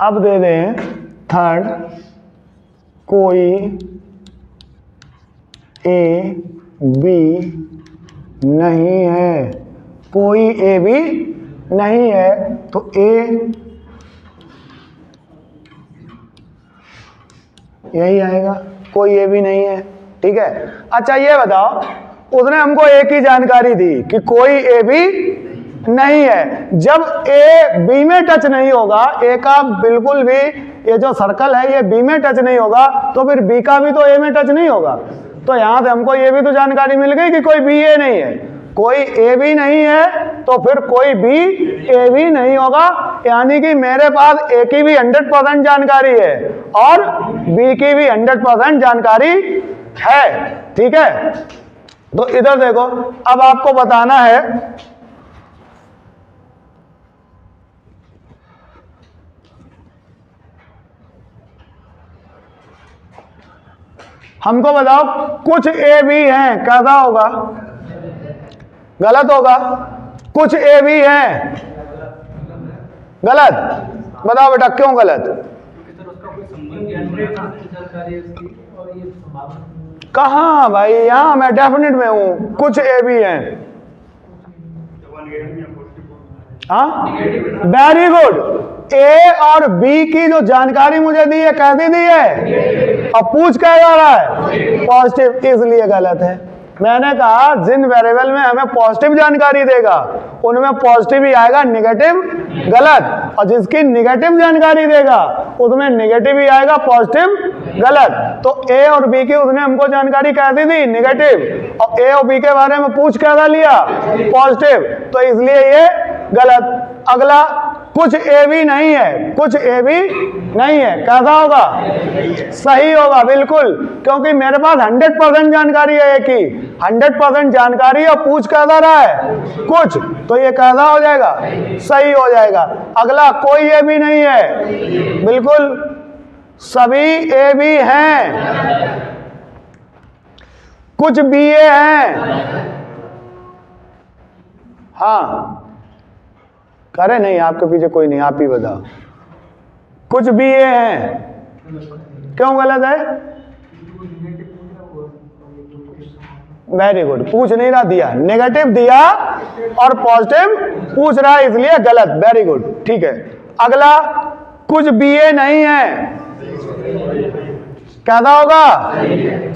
अब दे दें थर्ड, कोई ए बी नहीं है, कोई ए बी नहीं है, तो ए यही आएगा, कोई ए भी नहीं है। ठीक है, अच्छा ये बताओ, उसने हमको ए की जानकारी दी कि कोई ए भी नहीं है। जब ए बी में टच नहीं होगा, ए का बिल्कुल भी, ये जो सर्कल है ये बी में टच नहीं होगा, तो फिर बी का भी तो ए में टच नहीं होगा। तो यहां से हमको ये भी तो जानकारी मिल गई कि कोई बी ए नहीं है, कोई ए भी नहीं है, तो फिर कोई बी ए भी नहीं होगा। यानी कि मेरे पास ए की भी 100% जानकारी है और बी की भी 100% जानकारी है। ठीक है, तो इधर देखो, अब आपको बताना है हमको बताओ कुछ ए बी हैं, कैसा होगा? गलत होगा। कुछ ए बी हैं, गलत। बताओ बेटा क्यों गलत? कहाँ भाई, यहां मैं डेफिनेट में हूं, कुछ ए बी हैं। हाँ, वेरी गुड। ए और बी की जो जानकारी मुझे दी है, कैसी दी है? अब पूछ क्या जा रहा है? पॉजिटिव, इसलिए गलत है। मैंने कहा जिन वेरिएबल में हमें पॉजिटिव जानकारी देगा उनमें पॉजिटिव ही आएगा, निगेटिव गलत। और जिसकी निगेटिव जानकारी देगा उसमें निगेटिव ही आएगा, पॉजिटिव गलत। तो ए और बी की उसने हमको जानकारी कैसी दी? निगेटिव। और ए और बी के बारे में पूछ कैसा लिया? पॉजिटिव, तो इसलिए ये गलत। अगला, कुछ ए भी नहीं है, कुछ ए भी नहीं है, कैसा होगा? सही होगा, बिल्कुल, क्योंकि मेरे पास 100% जानकारी है, एक ही 100% जानकारी और पूछ कैसा रहा है? कुछ, तो ये कैसा हो जाएगा? सही हो जाएगा। अगला, कोई ए भी नहीं है, बिल्कुल सभी ए भी हैं। कुछ बी ए हैं, हाँ, करे नहीं, आपके पीछे कोई नहीं, आप ही बताओ। कुछ भी ये हैं, क्यों गलत है? वेरी गुड, पूछ नहीं रहा, दिया नेगेटिव दिया और पॉजिटिव पूछ रहा है, इसलिए गलत। वेरी गुड, ठीक है। अगला, कुछ बी ए नहीं है, कैसा होगा?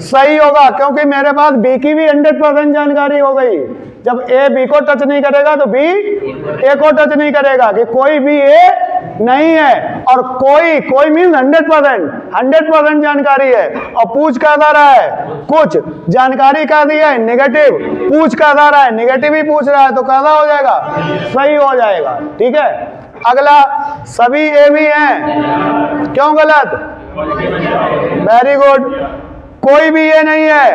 सही होगा, क्योंकि मेरे पास बी की भी 100% जानकारी हो गई। जब ए बी को टच नहीं करेगा तो बी ए को टच नहीं करेगा, कि कोई भी ए नहीं है। और कोई मीन्स 100% जानकारी है। और पूछ कैसा रहा है? कुछ, जानकारी क्या दी है? नेगेटिव। पूछ कैसा रहा है? नेगेटिव ही पूछ रहा है, तो कैसा हो जाएगा? सही हो जाएगा। ठीक है, अगला, सभी ए भी हैं, क्यों गलत? वेरी गुड, कोई भी ये नहीं है।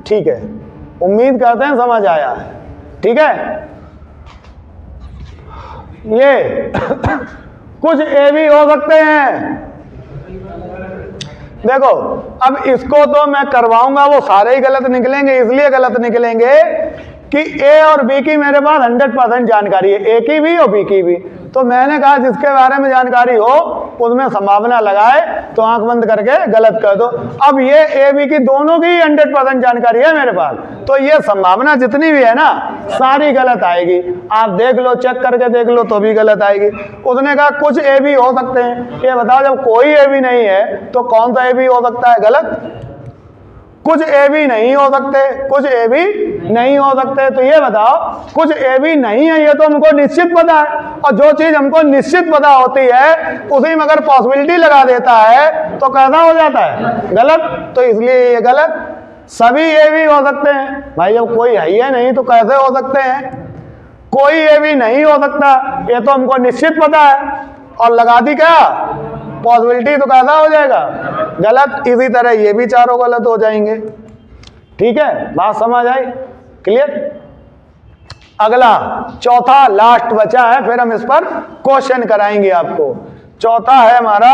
ठीक है, उम्मीद करते हैं समझ आया है। ठीक है, ये कुछ ए भी हो सकते हैं। देखो, अब इसको तो मैं करवाऊंगा, वो सारे ही गलत निकलेंगे, इसलिए गलत निकलेंगे कि ए और बी की मेरे पास 100% जानकारी है, ए की भी और बी की भी। तो मैंने कहा जिसके बारे में जानकारी हो उसमें संभावना लगाए, तो आंख बंद करके गलत कर दो। अब ये ए बी की दोनों की 100% जानकारी है मेरे पास, तो ये संभावना जितनी भी है ना, सारी गलत आएगी। आप देख लो, चेक करके देख लो, तो भी गलत आएगी। उसने कहा कुछ ए बी हो सकते हैं। ये बताओ, जब कोई ए बी नहीं है तो कौन सा ए बी हो सकता है? गलत। कुछ ए बी नहीं हो सकते, कुछ ए बी नहीं हो सकते। तो ये बताओ, कुछ ए बी नहीं है, ये तो हमको निश्चित पता है। और जो चीज हमको निश्चित पता होती है उसी में अगर पॉसिबिलिटी लगा देता है तो कैसा हो जाता है? गलत। तो इसलिए ये गलत। सभी ए बी हो सकते हैं। भाई जब कोई है ही नहीं तो कैसे हो सकते हैं? कोई ए बी नहीं हो सकता, ये तो हमको निश्चित पता है। और लगा दी क्या? पॉसिबिलिटी, तो कैसा हो जाएगा? गलत। इसी तरह ये भी चारों गलत हो जाएंगे। ठीक है, बात समझ आई? क्लियर? अगला, चौथा लास्ट बचा है, फिर हम इस पर क्वेश्चन कराएंगे आपको। चौथा है हमारा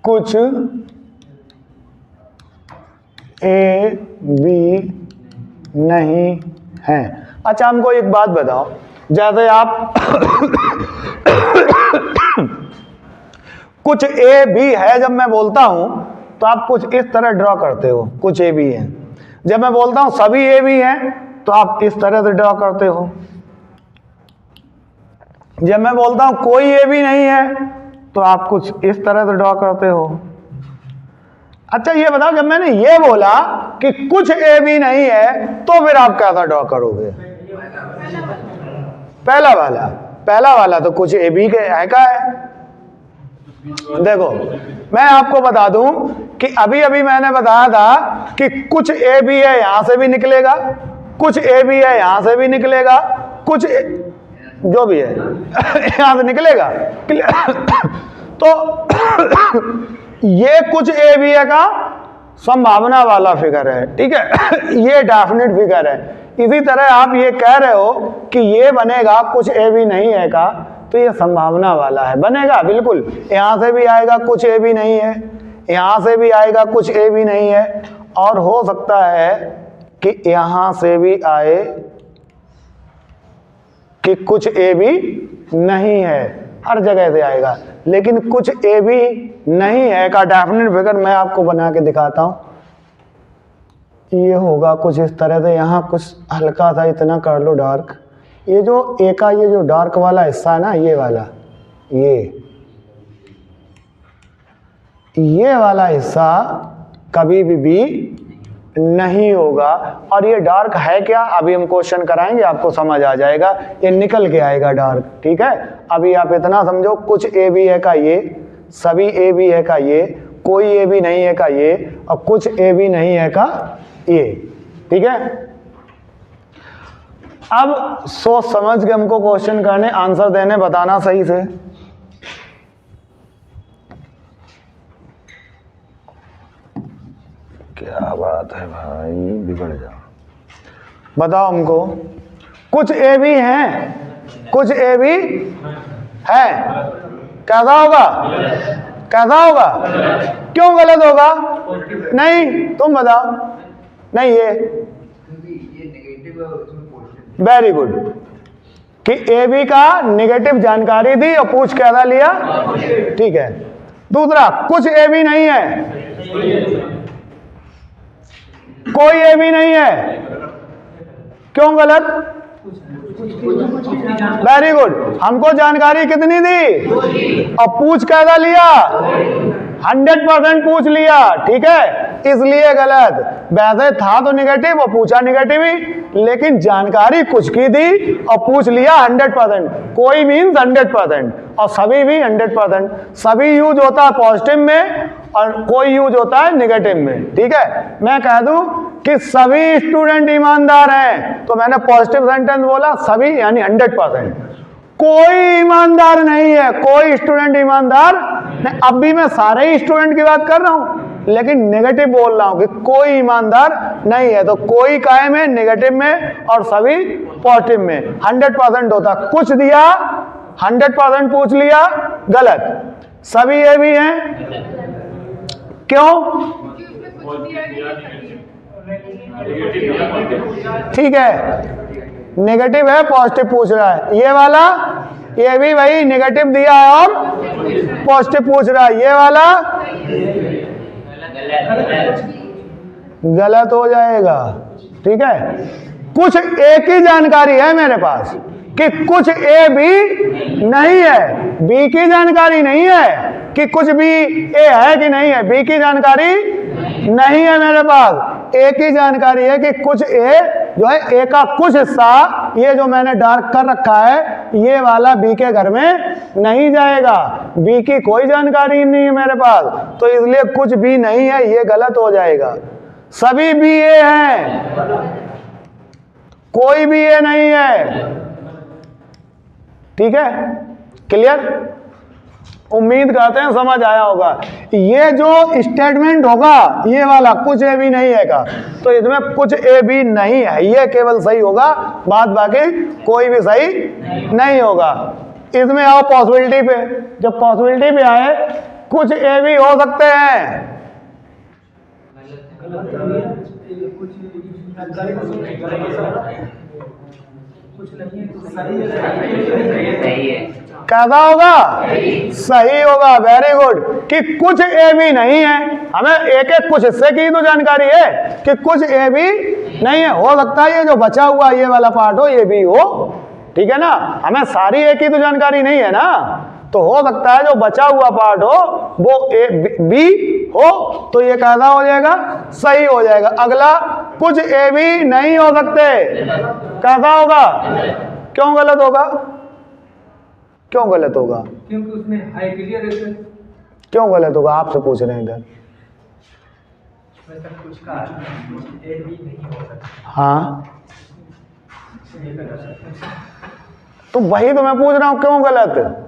कुछ ए बी नहीं है। अच्छा हमको एक बात बताओ, जैसे आप कुछ ए बी है जब मैं बोलता हूं तो आप कुछ इस तरह ड्रॉ करते हो, कुछ ए बी है। जब मैं बोलता हूं सभी ए बी हैं तो आप इस तरह से ड्रॉ करते हो। जब मैं बोलता हूं कोई ए बी नहीं है तो आप कुछ इस तरह से ड्रॉ करते हो। अच्छा ये बताओ, जब मैंने ये बोला कि कुछ ए बी नहीं है तो फिर आप कैसा ड्रॉ करोगे? पहला वाला तो कुछ ए बी के है का है। देखो मैं आपको बता दूं कि अभी अभी मैंने बताया था कि कुछ ए बी है, यहां से भी निकलेगा, कुछ ए बी है यहां से भी निकलेगा, कुछ जो भी है यहां से निकलेगा। तो ये कुछ ए बी है का संभावना वाला फिगर है, ठीक है, ये डेफिनेट फिगर है। इसी तरह आप ये कह रहे हो कि ये बनेगा कुछ ए बी नहीं है का, तो ये संभावना वाला है, बनेगा बिल्कुल। यहां से भी आएगा कुछ ए बी नहीं है, यहां से भी आएगा कुछ ए बी नहीं है, और हो सकता है कि यहां से भी आए कि कुछ ए बी नहीं है, हर जगह से आएगा। लेकिन कुछ ए बी नहीं है का डेफिनेट फिगर मैं आपको बना के दिखाता हूं। ये होगा कुछ इस तरह से, यहां कुछ हल्का सा इतना कर लो डार्क। ये जो ए का ये जो डार्क वाला हिस्सा है ना, ये वाला, ये वाला हिस्सा कभी भी नहीं होगा। और ये डार्क है क्या, अभी हम क्वेश्चन कराएंगे, आपको समझ आ जाएगा, ये निकल के आएगा डार्क, ठीक है। अभी आप इतना समझो, कुछ ए बी है का ये, सभी ए बी है का ये, कोई ए बी नहीं है का ये, और कुछ ए बी नहीं है का ये, ठीक है। अब सोच समझ के हमको क्वेश्चन करने, आंसर देने, बताना सही से। क्या बात है भाई, बिगड़ जाओ। बताओ हमको, कुछ ए बी हैं, कुछ ए बी है, कैसा होगा? कैसा होगा? क्यों गलत होगा? नहीं, तुम बताओ। नहीं, ये वेरी गुड कि ए बी का नेगेटिव जानकारी दी और पूछ कैसा लिया, ठीक है। दूसरा, कुछ ए बी नहीं है, कोई ए बी नहीं है, क्यों गलत? वेरी गुड, हमको जानकारी कितनी दी और पूछ कैसा लिया? 100% पूछ लिया, ठीक है, इसलिए गलत। वैसे था तो निगेटिव और पूछा निगेटिव ही, लेकिन जानकारी कुछ की दी और पूछ लिया 100%। कोई मीन्स 100% और सभी भी 100%। सभी यूज होता है पॉजिटिव में और कोई यूज होता है निगेटिव में, ठीक है। मैं कह दूं कि सभी स्टूडेंट ईमानदार हैं तो मैंने पॉजिटिव सेंटेंस बोला, सभी यानी 100%। कोई ईमानदार नहीं है, कोई स्टूडेंट ईमानदार नहीं। अब भी मैं सारे ही स्टूडेंट की बात कर रहा हूं, लेकिन नेगेटिव बोल रहा हूं कि कोई ईमानदार नहीं है। तो कोई कायम है नेगेटिव में और सभी पॉजिटिव में। 100% होता, कुछ दिया 100% पूछ लिया, गलत। सभी ये भी हैं, क्यों? ठीक है, नेगेटिव है, पॉजिटिव पूछ रहा है। ये वाला, ये भी भाई नेगेटिव दिया है और पॉजिटिव पूछ रहा है। ये वाला गलत हो जाएगा, ठीक है। कुछ एक ही जानकारी है मेरे पास कि कुछ ए बी नहीं है, बी की जानकारी नहीं है कि कुछ भी ए है कि नहीं है, बी की जानकारी नहीं है मेरे पास। एक ही जानकारी है कि कुछ ए जो है, ए का कुछ हिस्सा, ये जो मैंने डार्क कर रखा है, ये वाला बी के घर में नहीं जाएगा। बी की कोई जानकारी नहीं है मेरे पास, तो इसलिए कुछ भी नहीं है, ये गलत हो जाएगा। सभी बी ए हैं, कोई भी ए नहीं है, ठीक है। क्लियर? उम्मीद करते हैं समझ आया होगा। ये जो स्टेटमेंट होगा, ये वाला कुछ ए बी नहीं है का, तो इसमें कुछ ए बी नहीं है, ये केवल सही होगा, बात बाकी कोई भी सही नहीं होगा। इसमें आओ पॉसिबिलिटी पे। जब पॉसिबिलिटी पे आए कुछ ए भी हो सकते हैं। कैसा होगा? सही होगा। Very good. कि कुछ ए भी नहीं है, हमें एक एक कुछ हिस्से की तो जानकारी है कि कुछ ए भी नहीं है। हो सकता है ये जो बचा हुआ ये वाला पार्ट हो ये भी हो, ठीक है ना। हमें सारी ए की तो जानकारी नहीं है ना, तो हो सकता है जो बचा हुआ पार्ट हो वो ए बी हो, तो ये कैसा हो जाएगा? सही हो जाएगा। अगला, कुछ ए भी नहीं हो सकते, कैसा होगा? क्यों गलत होगा? क्यों गलत होगा? क्योंकि उसमें हाई क्लियर है। क्यों गलत होगा? आपसे पूछ रहे हैं इधर। कुछ का ए भी नहीं हो सकता। हाँ, तो वही तो मैं पूछ रहा हूं, क्यों गलत?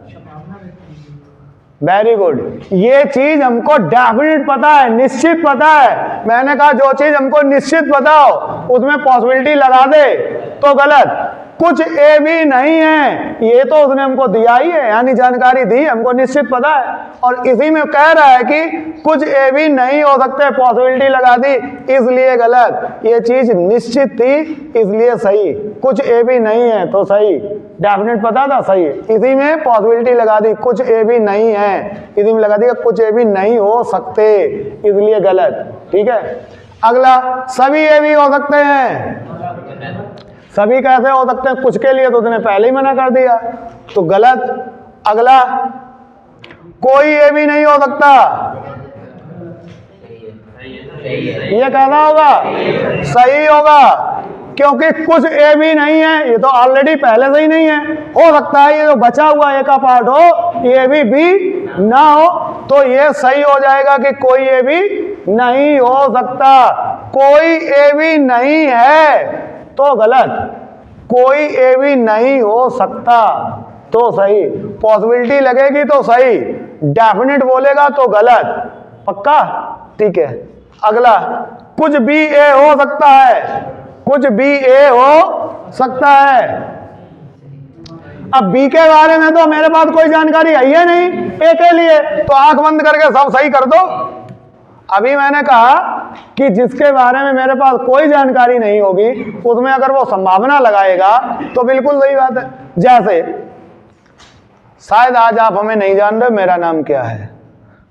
Very good. ये चीज हमको डेफिनेट पता है, निश्चित पता है। मैंने कहा जो चीज हमको निश्चित पता हो उसमें पॉसिबिलिटी लगा दे तो गलत। कुछ ए भी नहीं है, ये तो उसने हमको दिया ही है, यानी जानकारी दी, हमको निश्चित पता है। और इसी में कह रहा है कि कुछ ए भी नहीं हो सकते, पॉसिबिलिटी लगा दी, इसलिए गलत। ये चीज निश्चित थी इसलिए सही। कुछ ए भी नहीं है तो सही, डेफिनेट पता था सही। इसी में पॉसिबिलिटी लगा दी, कुछ ए भी नहीं है, इसी में लगा दिया कुछ ए भी नहीं हो सकते, इसलिए गलत। ठीक है। अगला, सभी ए भी हो सकते हैं। सभी कैसे हो सकते हैं? कुछ के लिए तो उसने पहले ही मना कर दिया, तो गलत। अगला, कोई ये भी नहीं हो सकता, ये कहना होगा सही होगा, क्योंकि कुछ ए भी नहीं है, ये तो ऑलरेडी पहले से ही नहीं है। हो सकता है ये जो बचा हुआ ए का पार्ट हो ये भी ना हो, तो ये सही हो जाएगा कि कोई ए भी नहीं हो सकता। कोई ए भी नहीं है तो गलत, कोई ए भी नहीं हो सकता तो सही, पॉसिबिलिटी लगेगी तो सही, डेफिनेट बोलेगा तो गलत। पक्का? ठीक है। अगला, कुछ भी ए हो सकता है, कुछ भी ए हो सकता है। अब बी के बारे में तो मेरे पास कोई जानकारी है ही नहीं ए के लिए, तो आंख बंद करके सब सही कर दो। अभी मैंने कहा कि जिसके बारे में मेरे पास कोई जानकारी नहीं होगी उसमें अगर वो संभावना लगाएगा तो बिल्कुल सही बात है। जैसे शायद आज आप हमें नहीं जान रहे मेरा नाम क्या है,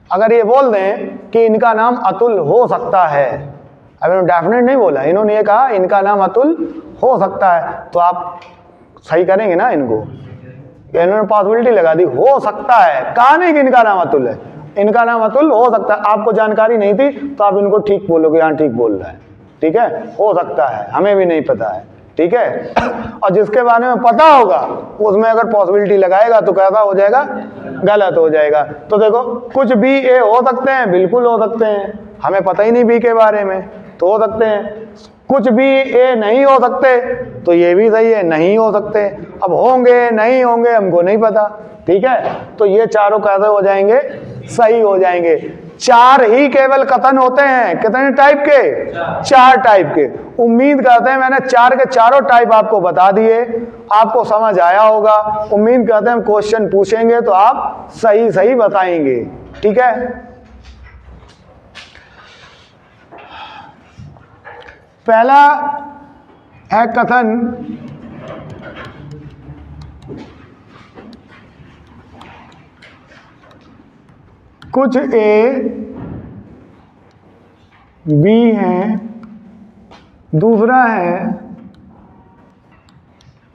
अगर ये बोल दें कि इनका नाम अतुल हो सकता है, अभी उन्होंने डेफिनेट नहीं बोला, इन्होंने ये कहा इनका नाम अतुल हो सकता है, तो आप सही करेंगे ना इनको? इन्होंने पॉसिबिलिटी लगा दी, हो सकता है, कहा नहीं कि इनका नाम अतुल है, इनका नाम अतुल हो सकता है। आपको जानकारी नहीं थी तो आप इनको ठीक बोलोगे, हाँ ठीक बोल रहा है, ठीक है, हो सकता है, हमें भी नहीं पता है, ठीक है। और जिसके बारे में पता होगा उसमें अगर पॉसिबिलिटी लगाएगा तो कैसा हो जाएगा? गलत हो जाएगा। तो देखो, कुछ भी ए हो सकते हैं, बिल्कुल हो सकते हैं, हमें पता ही नहीं बी के बारे में, तो हो सकते हैं। कुछ भी ए नहीं हो सकते, तो ये भी सही है, नहीं हो सकते। अब होंगे नहीं होंगे हमको नहीं पता, ठीक है। तो ये चारों कैसे हो जाएंगे? सही हो जाएंगे। चार ही केवल कथन होते हैं, कितने टाइप के? चार टाइप के। उम्मीद करते हैं मैंने चार के चारों टाइप आपको बता दिए, आपको समझ आया होगा। उम्मीद करते हैं क्वेश्चन पूछेंगे तो आप सही सही बताएंगे, ठीक है। पहला है कथन, कुछ ए बी है। दूसरा है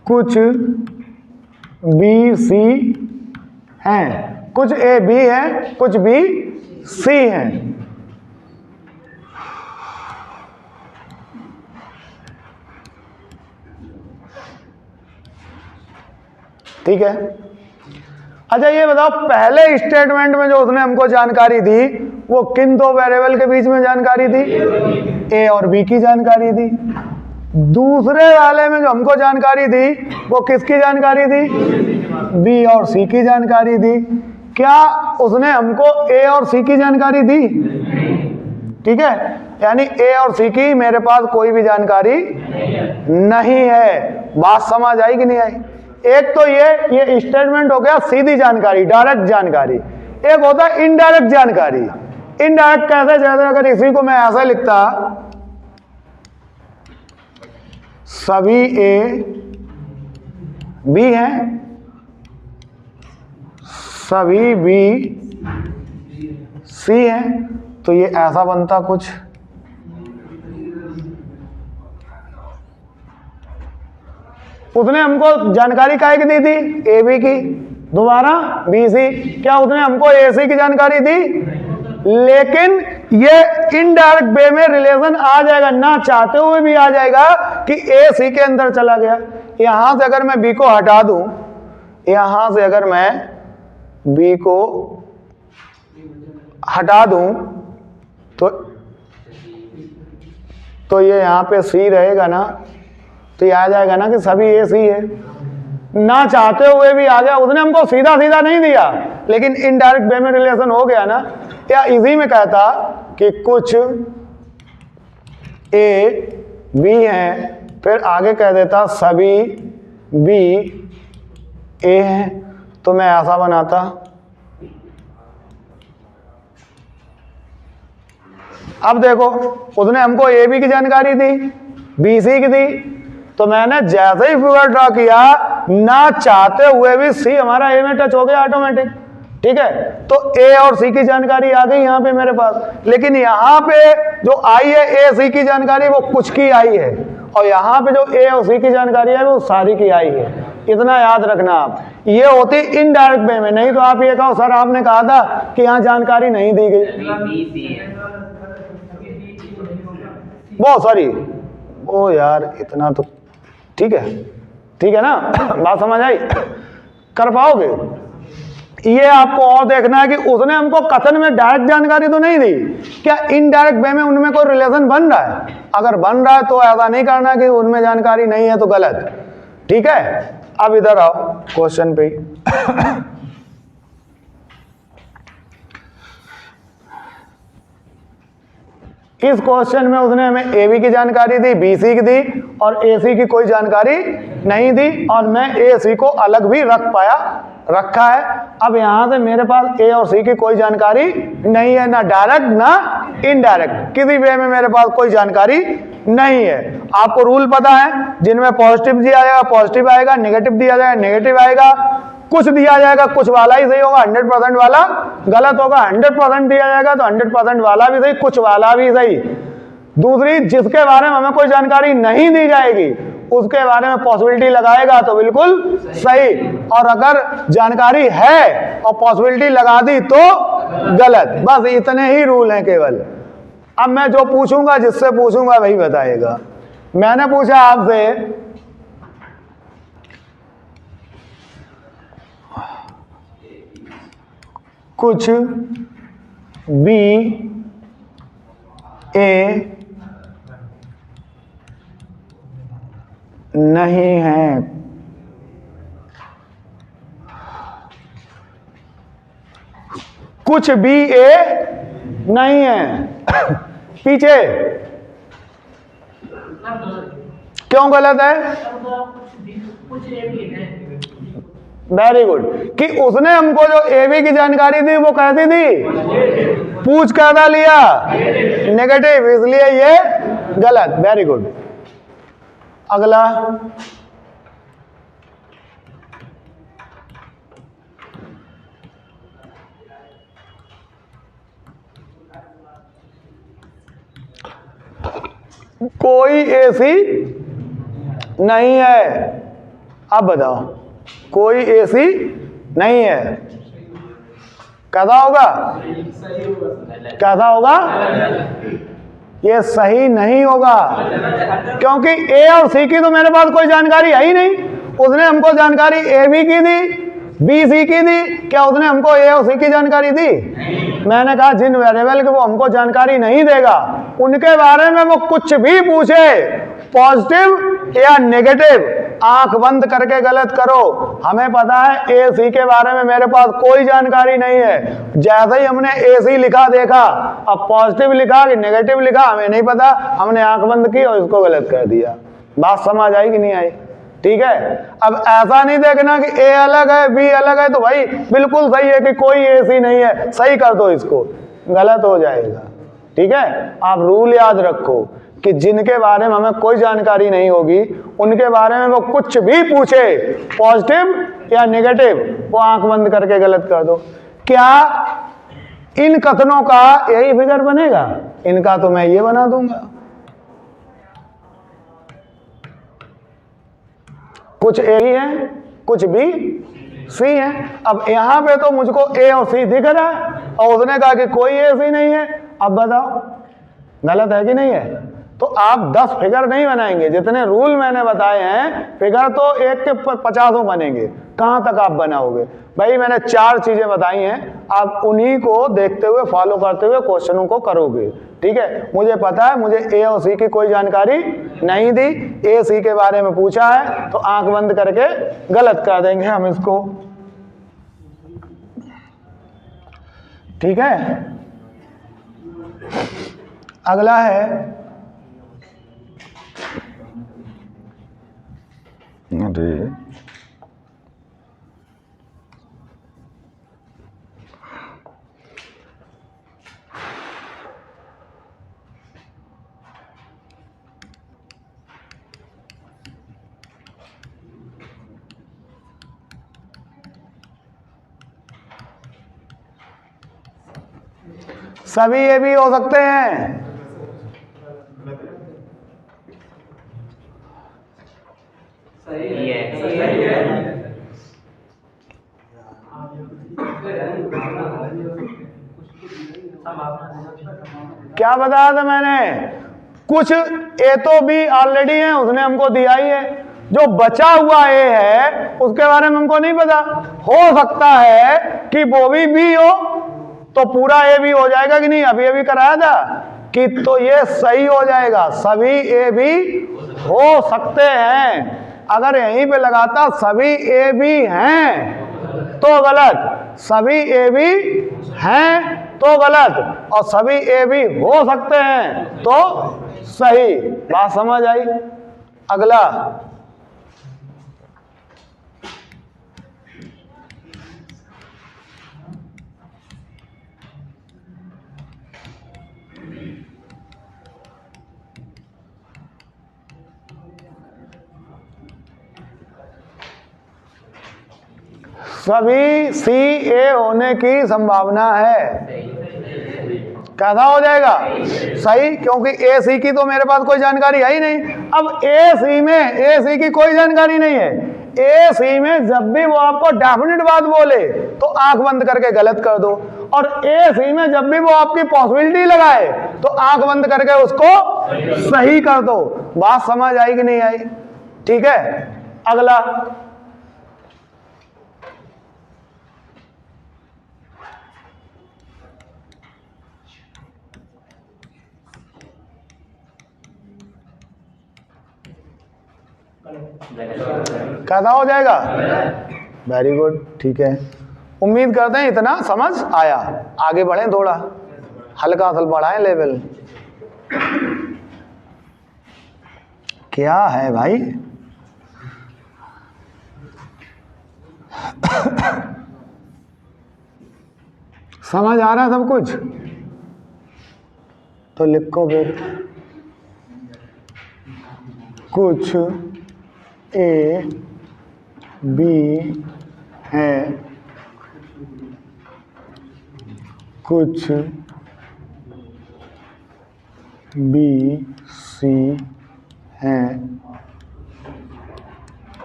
कुछ बी सी है। कुछ ए बी है, कुछ बी सी है। ठीक है। अच्छा ये बताओ, पहले स्टेटमेंट में जो उसने हमको जानकारी दी वो किन दो वेरिएबल के बीच में जानकारी दी? ए और बी की जानकारी दी। दूसरे वाले में जो हमको जानकारी दी वो किसकी जानकारी दी? बी और सी की जानकारी दी। क्या उसने हमको ए और सी की जानकारी दी? ठीक है, यानी ए और सी की मेरे पास कोई भी जानकारी नहीं है। बात समझ आई कि नहीं आई? एक तो ये स्टेटमेंट हो गया सीधी जानकारी, डायरेक्ट जानकारी। एक होता है इनडायरेक्ट जानकारी। इनडायरेक्ट कैसे, जैसे अगर इसी को मैं ऐसा लिखता, सभी ए बी हैं, सभी बी सी हैं, तो ये ऐसा बनता कुछ। उसने हमको जानकारी काहे की दी थी? ए बी की, दोबारा बी सी। क्या उसने हमको ए सी की जानकारी दी? लेकिन ये इनडायरेक्ट वे में रिलेशन आ जाएगा, ना चाहते हुए भी आ जाएगा कि ए सी के अंदर चला गया। यहां से अगर मैं बी को हटा दूं, यहां से अगर मैं बी को हटा दूं तो ये यहां पे सी रहेगा ना, तो ये आ जाएगा ना कि सभी ए सी है। ना चाहते हुए भी आ गया, उसने हमको सीधा सीधा नहीं दिया, लेकिन इनडायरेक्ट वे में रिलेशन हो गया ना। या इसी में कहता कि कुछ ए बी हैं, फिर आगे कह देता सभी बी ए हैं, तो मैं ऐसा बनाता। अब देखो, उसने हमको ए बी की जानकारी दी, बी सी की दी, तो मैंने जैसे ही फिगर ड्रॉ किया, ना चाहते हुए भी सी हमारा ए में टच हो गया ऑटोमेटिक। ठीक है, तो ए और सी की जानकारी आ गई यहां पे मेरे पास। लेकिन यहां पे जो आई है ए सी की जानकारी, वो कुछ की आई है, और यहां पे जो ए और सी की जानकारी है वो सारी की आई है। इतना याद रखना आप। ये होती इनडायरेक्ट वे में। नहीं तो आप ये कहो सर आपने कहा था कि यहां जानकारी नहीं दी गई। वो सॉरी, ओ यार इतना तो ठीक है ना, बात समझ आई? कर पाओगे? ये आपको और देखना है कि उसने हमको कथन में डायरेक्ट जानकारी तो नहीं दी, क्या इनडायरेक्ट वे में उनमें कोई रिलेशन बन रहा है? अगर बन रहा है तो ऐसा नहीं करना कि उनमें जानकारी नहीं है तो गलत। ठीक है, अब इधर आओ क्वेश्चन पे। इस क्वेश्चन में उसने हमें ए बी की जानकारी दी, बी सी की दी, और ए सी की कोई जानकारी नहीं दी, और मैं ए सी को अलग भी रखा है। अब यहां से मेरे पास ए और सी की कोई जानकारी नहीं है, ना डायरेक्ट ना इनडायरेक्ट, किसी वे में मेरे पास कोई जानकारी नहीं है। आपको रूल पता है, जिनमें पॉजिटिव दिया जाएगा पॉजिटिव आएगा, नेगेटिव दिया जाएगा नेगेटिव आएगा, कुछ दिया जाएगा कुछ वाला ही सही होगा, 100% वाला गलत होगा, 100% दिया जाएगा तो 100% वाला भी सही, कुछ वाला भी सही। दूसरी, जिसके बारे में हमें कोई जानकारी नहीं दी जाएगी उसके बारे में पॉसिबिलिटी लगाएगा तो बिल्कुल सही, और अगर जानकारी है और पॉसिबिलिटी लगा दी तो गलत। बस इतने ही रूल हैं केवल। अब मैं जो पूछूंगा, जिससे पूछूंगा वही बताएगा। मैंने पूछा आपसे कुछ बी ए नहीं है, कुछ भी ए नहीं है। पीछे क्यों गलत है? Very good. कि उसने हमको जो ए बी की जानकारी दी वो कैसी थी? पूछ कैसा लिया? नेगेटिव, इसलिए ये गलत। Very good. अगला, कोई एसी नहीं है। अब बताओ, कोई एसी नहीं है, कैसा होगा? कैसा होगा? ये सही नहीं होगा, क्योंकि ए और सी की तो मेरे पास कोई जानकारी है ही नहीं। उसने हमको जानकारी ए बी की दी, बी सी की दी, क्या उसने हमको ए और सी की जानकारी दी? मैंने कहा जिन वेरिएबल की वो हमको जानकारी नहीं देगा उनके बारे में वो कुछ भी पूछे, पॉजिटिव या नेगेटिव, आंख बंद करके गलत करो। हमें पता है ए सी के बारे में मेरे पास कोई जानकारी नहीं है। जैसे ही हमने ए सी लिखा देखा, अब पॉजिटिव लिखा कि नेगेटिव लिखा हमें नहीं पता, हमने आंख बंद की और इसको गलत कर दिया। बात समझ आई कि नहीं आई? ठीक है। अब ऐसा नहीं देखना कि ए अलग है बी अलग है तो भाई बिल्कुल सही है कि कोई ए सी नहीं है, सही कर दो इसको, गलत हो जाएगा। ठीक है, आप रूल याद रखो कि जिनके बारे में हमें कोई जानकारी नहीं होगी उनके बारे में वो कुछ भी पूछे, पॉजिटिव या नेगेटिव, वो आंख बंद करके गलत कर दो। क्या इन कथनों का यही फिगर बनेगा? इनका तो मैं ये बना दूंगा। कुछ ए है, कुछ बी सी है। अब यहां पे तो मुझको ए और सी दिख रहा है और उसने कहा कि कोई ए सी नहीं है। अब बताओ गलत है कि नहीं है? तो आप 10 फिगर नहीं बनाएंगे, जितने रूल मैंने बताए हैं फिगर तो 1 के 50 बनेंगे। कहां तक आप बनाओगे भाई? मैंने 4 चीजें बताई हैं, आप उन्हीं को देखते हुए फॉलो करते हुए क्वेश्चनों को करोगे। ठीक है, मुझे पता है मुझे ए और सी की कोई जानकारी नहीं दी, ए सी के बारे में पूछा है तो आंख बंद करके गलत कर देंगे हम इसको। ठीक है, अगला है सभी ये भी हो सकते हैं। सही है। क्या बताया था मैंने? कुछ ए तो बी ऑलरेडी है, उसने हमको दिया ही है। जो बचा हुआ ए है उसके बारे में हमको नहीं पता। हो सकता है कि वो भी बी हो तो पूरा ए बी हो जाएगा कि नहीं? अभी कराया था कि तो ये सही हो जाएगा, सभी ए बी हो सकते हैं। अगर यहीं पे लगाता सभी ए बी हैं तो गलत, सभी ए बी हैं तो गलत, और सभी ए बी हो सकते हैं तो सही। बात समझ आई? अगला सभी सी ए होने की संभावना है। कैसा हो जाएगा? सही, क्योंकि ए सी की तो मेरे पास कोई जानकारी है ही नहीं। अब ए सी की कोई जानकारी नहीं है। ए सी में जब भी वो आपको डेफिनेट बात बोले तो आंख बंद करके गलत कर दो, और ए सी में जब भी वो आपकी पॉसिबिलिटी लगाए तो आंख बंद करके उसको सही कर दो। बात समझ आई कि नहीं आई? ठीक है, अगला कैसा हो जाएगा? वेरी गुड, ठीक है। उम्मीद करते हैं इतना समझ आया। आगे बढ़ें, थोड़ा हल्का सा बढ़ाएं लेवल। क्या है भाई? समझ आ रहा है सब कुछ? तो लिखो फिर। कुछ ए बी है, कुछ बी सी है,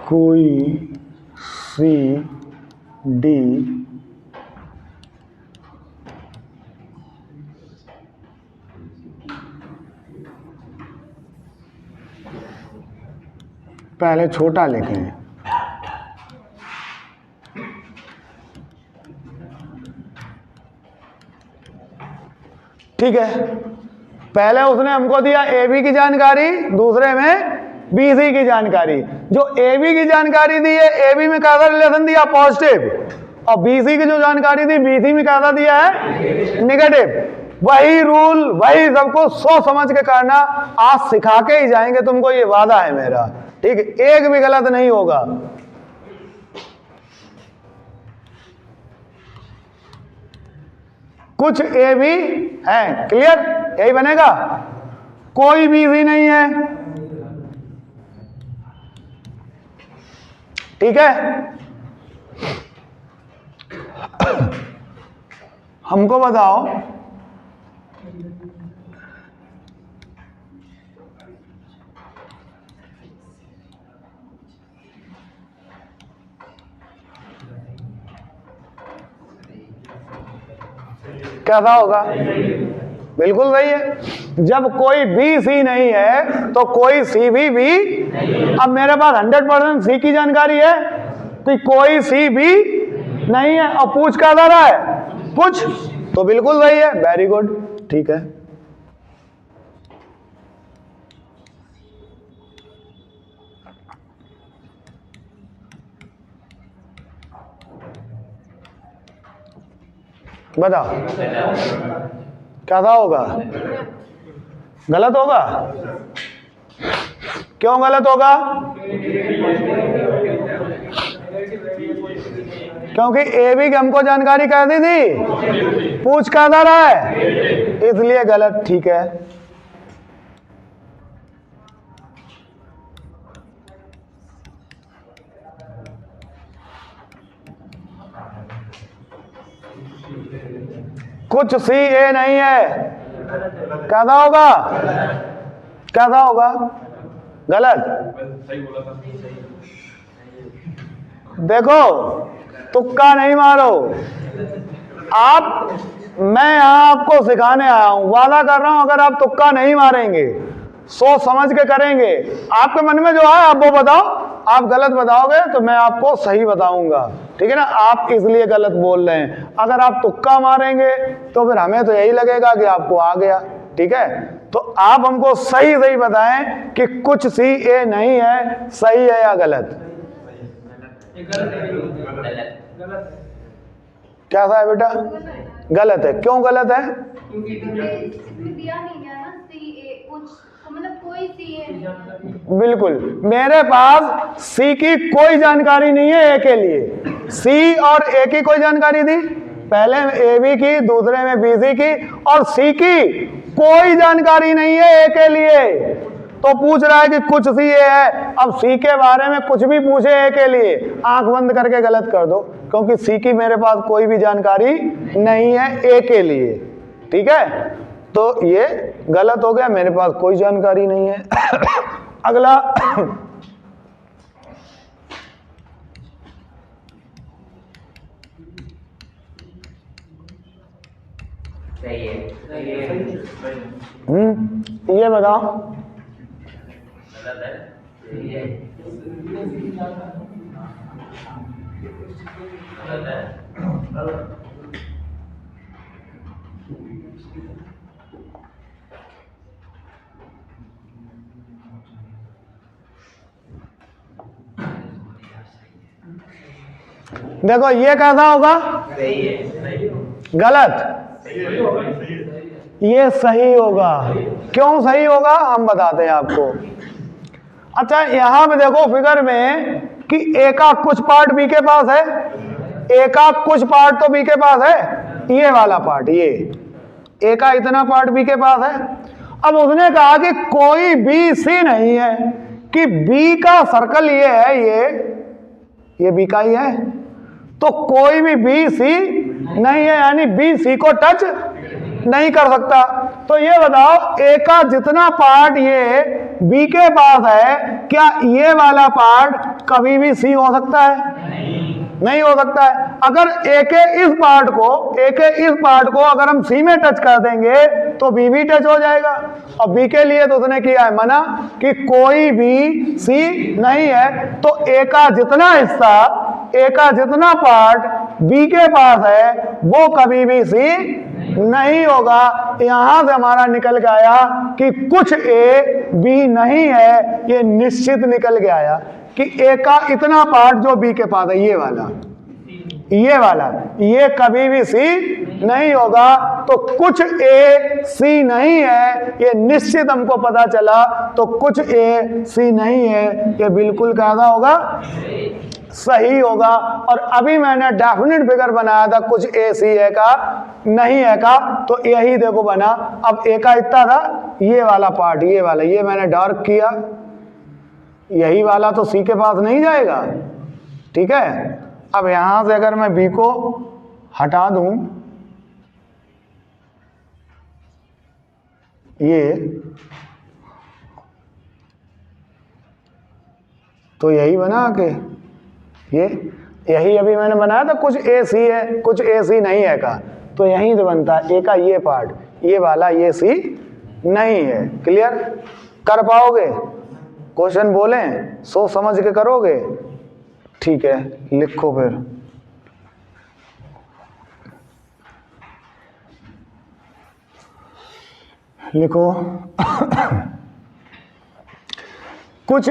कोई सी डी पहले छोटा लिखें। ठीक है, पहले उसने हमको दिया ए बी की जानकारी, दूसरे में बी सी की जानकारी। जो ए बी की जानकारी दी है, ए बी में कैसा रिलेशन दिया? पॉजिटिव। और बी सी की जो जानकारी दी, बी सी में कैसा दिया है? नेगेटिव। वही रूल, वही सबको सोच समझ के करना। आज सिखा के ही जाएंगे तुमको, ये वादा है मेरा। ठीक है, एक भी गलत नहीं होगा। कुछ ए भी है, क्लियर, यही बनेगा, कोई बी सी नहीं है। ठीक है, हमको बताओ कैसा होगा? बिल्कुल सही है। जब कोई बी सी नहीं है तो कोई सी भी अब मेरे पास 100% सी की जानकारी है कि कोई सी भी नहीं है, और पूछ क्या जा रहा है? पूछ, तो बिल्कुल सही है, वेरी गुड, ठीक है। बताओ कैसा होगा? गलत होगा? क्यों गलत होगा? क्योंकि ए बी की हमको जानकारी कह दी थी, पूछ क्या जा रहा है, इसलिए गलत। ठीक है, कुछ सी ए नहीं है, कैसा होगा? कैसा होगा? गलत। देखो, तुक्का नहीं मारो आप, मैं यहां आपको सिखाने आया हूं, वादा कर रहा हूं अगर आप तुक्का नहीं मारेंगे, सोच समझ के करेंगे, आपके मन में जो है आप वो बताओ, आप गलत बताओगे तो मैं आपको सही बताऊंगा, ठीक है ना? आप इसलिए गलत बोल रहे हैं, अगर आप तुक्का मारेंगे तो फिर हमें तो यही लगेगा कि आपको आ गया, ठीक है? तो आप हमको सही सही बताएं कि कुछ सी ए नहीं है, सही है या गलत? कैसा है बेटा? गलत है। क्यों गलत है? बिल्कुल, मेरे पास सी की कोई जानकारी नहीं है ए के लिए, सी और ए की कोई जानकारी थी, पहले ए बी की, दूसरे में बी सी की, और सी की कोई जानकारी नहीं है ए के लिए, तो पूछ रहा है कि कुछ सी ए है। अब सी के बारे में कुछ भी पूछे ए के लिए, आंख बंद करके गलत कर दो, क्योंकि सी की मेरे पास कोई भी जानकारी नहीं है ए के लिए, ठीक है? तो ये गलत हो गया, मेरे पास कोई जानकारी नहीं है। अगला, सही है, ये बताओ। गलत है, सही है, गलत है। देखो ये कैसा होगा? सही है, गलत। ये सही होगा। क्यों सही होगा हम बताते हैं आपको। अच्छा, यहां पे देखो फिगर में कि ए का कुछ पार्ट बी के पास है, ए का कुछ पार्ट तो बी के पास है, ये वाला पार्ट, ये ए का इतना पार्ट बी के पास है। अब उसने कहा कि कोई बी सी नहीं है, कि बी का सर्कल ये है, ये बी का ही है, तो कोई भी बी सी नहीं है, यानी बी सी को टच नहीं कर सकता। तो ये बताओ, ए का जितना पार्ट ये बी के पास है, क्या ये वाला पार्ट कभी भी सी हो सकता है? नहीं हो सकता है। अगर ए के इस पार्ट को अगर हम सी में टच कर देंगे तो बी भी टच हो जाएगा, और बी के लिए तो उसने किया है मना कि कोई भी सी नहीं है। तो ए का जितना हिस्सा, ए का जितना पार्ट बी के पास है, वो कभी भी सी नहीं होगा। यहां से हमारा निकल के आया कि कुछ ए बी नहीं है, ये निश्चित निकल के आया कि ए का इतना पार्ट जो बी के पास है, ये वाला, ये वाला, ये कभी भी सी नहीं होगा। तो कुछ ए सी नहीं है, ये निश्चित हमको पता चला। तो कुछ ए सी नहीं है, ये बिल्कुल कैसा होगा, सही होगा। और अभी मैंने डेफिनेट फिगर बनाया था कुछ ए सी है का नहीं है का, तो यही देखो बना। अब ए का इतना था, ये वाला पार्ट, ये वाला, ये मैंने डार्क किया, यही वाला तो सी के पास नहीं जाएगा, ठीक है। अब यहां से अगर मैं बी को हटा दूं, ये तो यही बना के ये यही अभी मैंने बनाया था कुछ ए सी है कुछ ए सी नहीं है का, तो यहीं से बनता है ए का ये पार्ट, ये वाला ये सी नहीं है। क्लियर कर पाओगे? क्वेश्चन बोलें, सोच समझ के करोगे? ठीक है, लिखो फिर। लिखो कुछ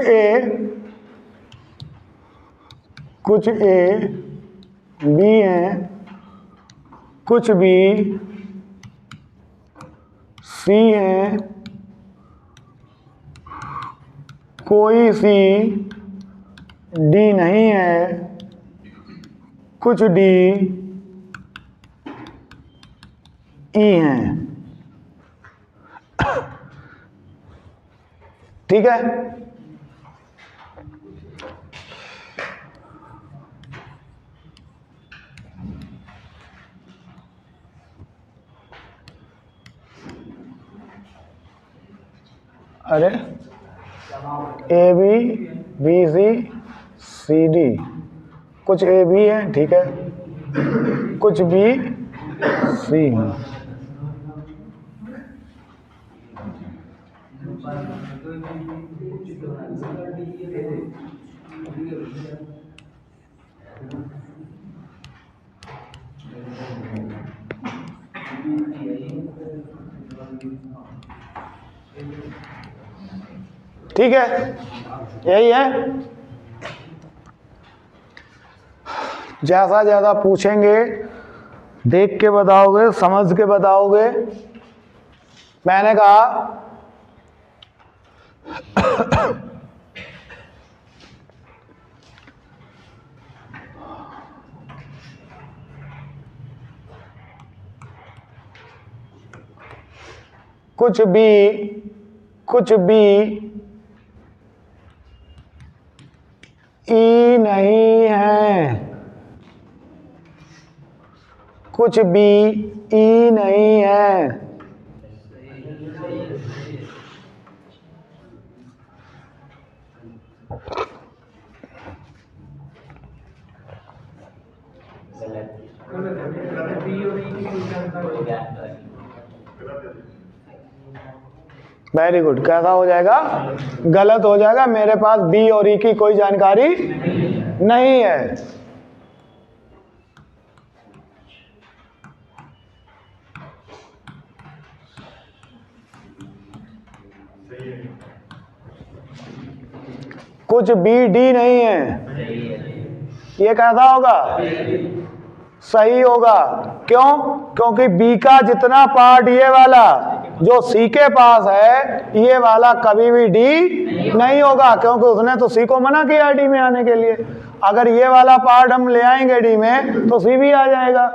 ए बी हैं, कुछ बी सी हैं, कोई सी डी नहीं है, कुछ डी ई हैं। ठीक है, अरे A B B C C D, कुछ ए बी है, ठीक है, कुछ बी सी है। ठीक है, यही है। जैसा ज्यादा पूछेंगे, देख के बताओगे, समझ के बताओगे। मैंने कहा कुछ भी ई नहीं है, कुछ भी ई नहीं है। वेरी गुड, कैसा हो जाएगा? गलत हो जाएगा। मेरे पास बी और ई की कोई जानकारी नहीं है। कुछ बी डी नहीं है, ये कैसा होगा? सही होगा। क्यों? क्योंकि बी का जितना पार्ट ये वाला जो सी के पास है, ये वाला कभी भी डी नहीं होगा, क्योंकि उसने तो सी को मना किया डी में आने के लिए। अगर ये वाला पार्ट हम ले आएंगे डी में तो सी भी आ जाएगा।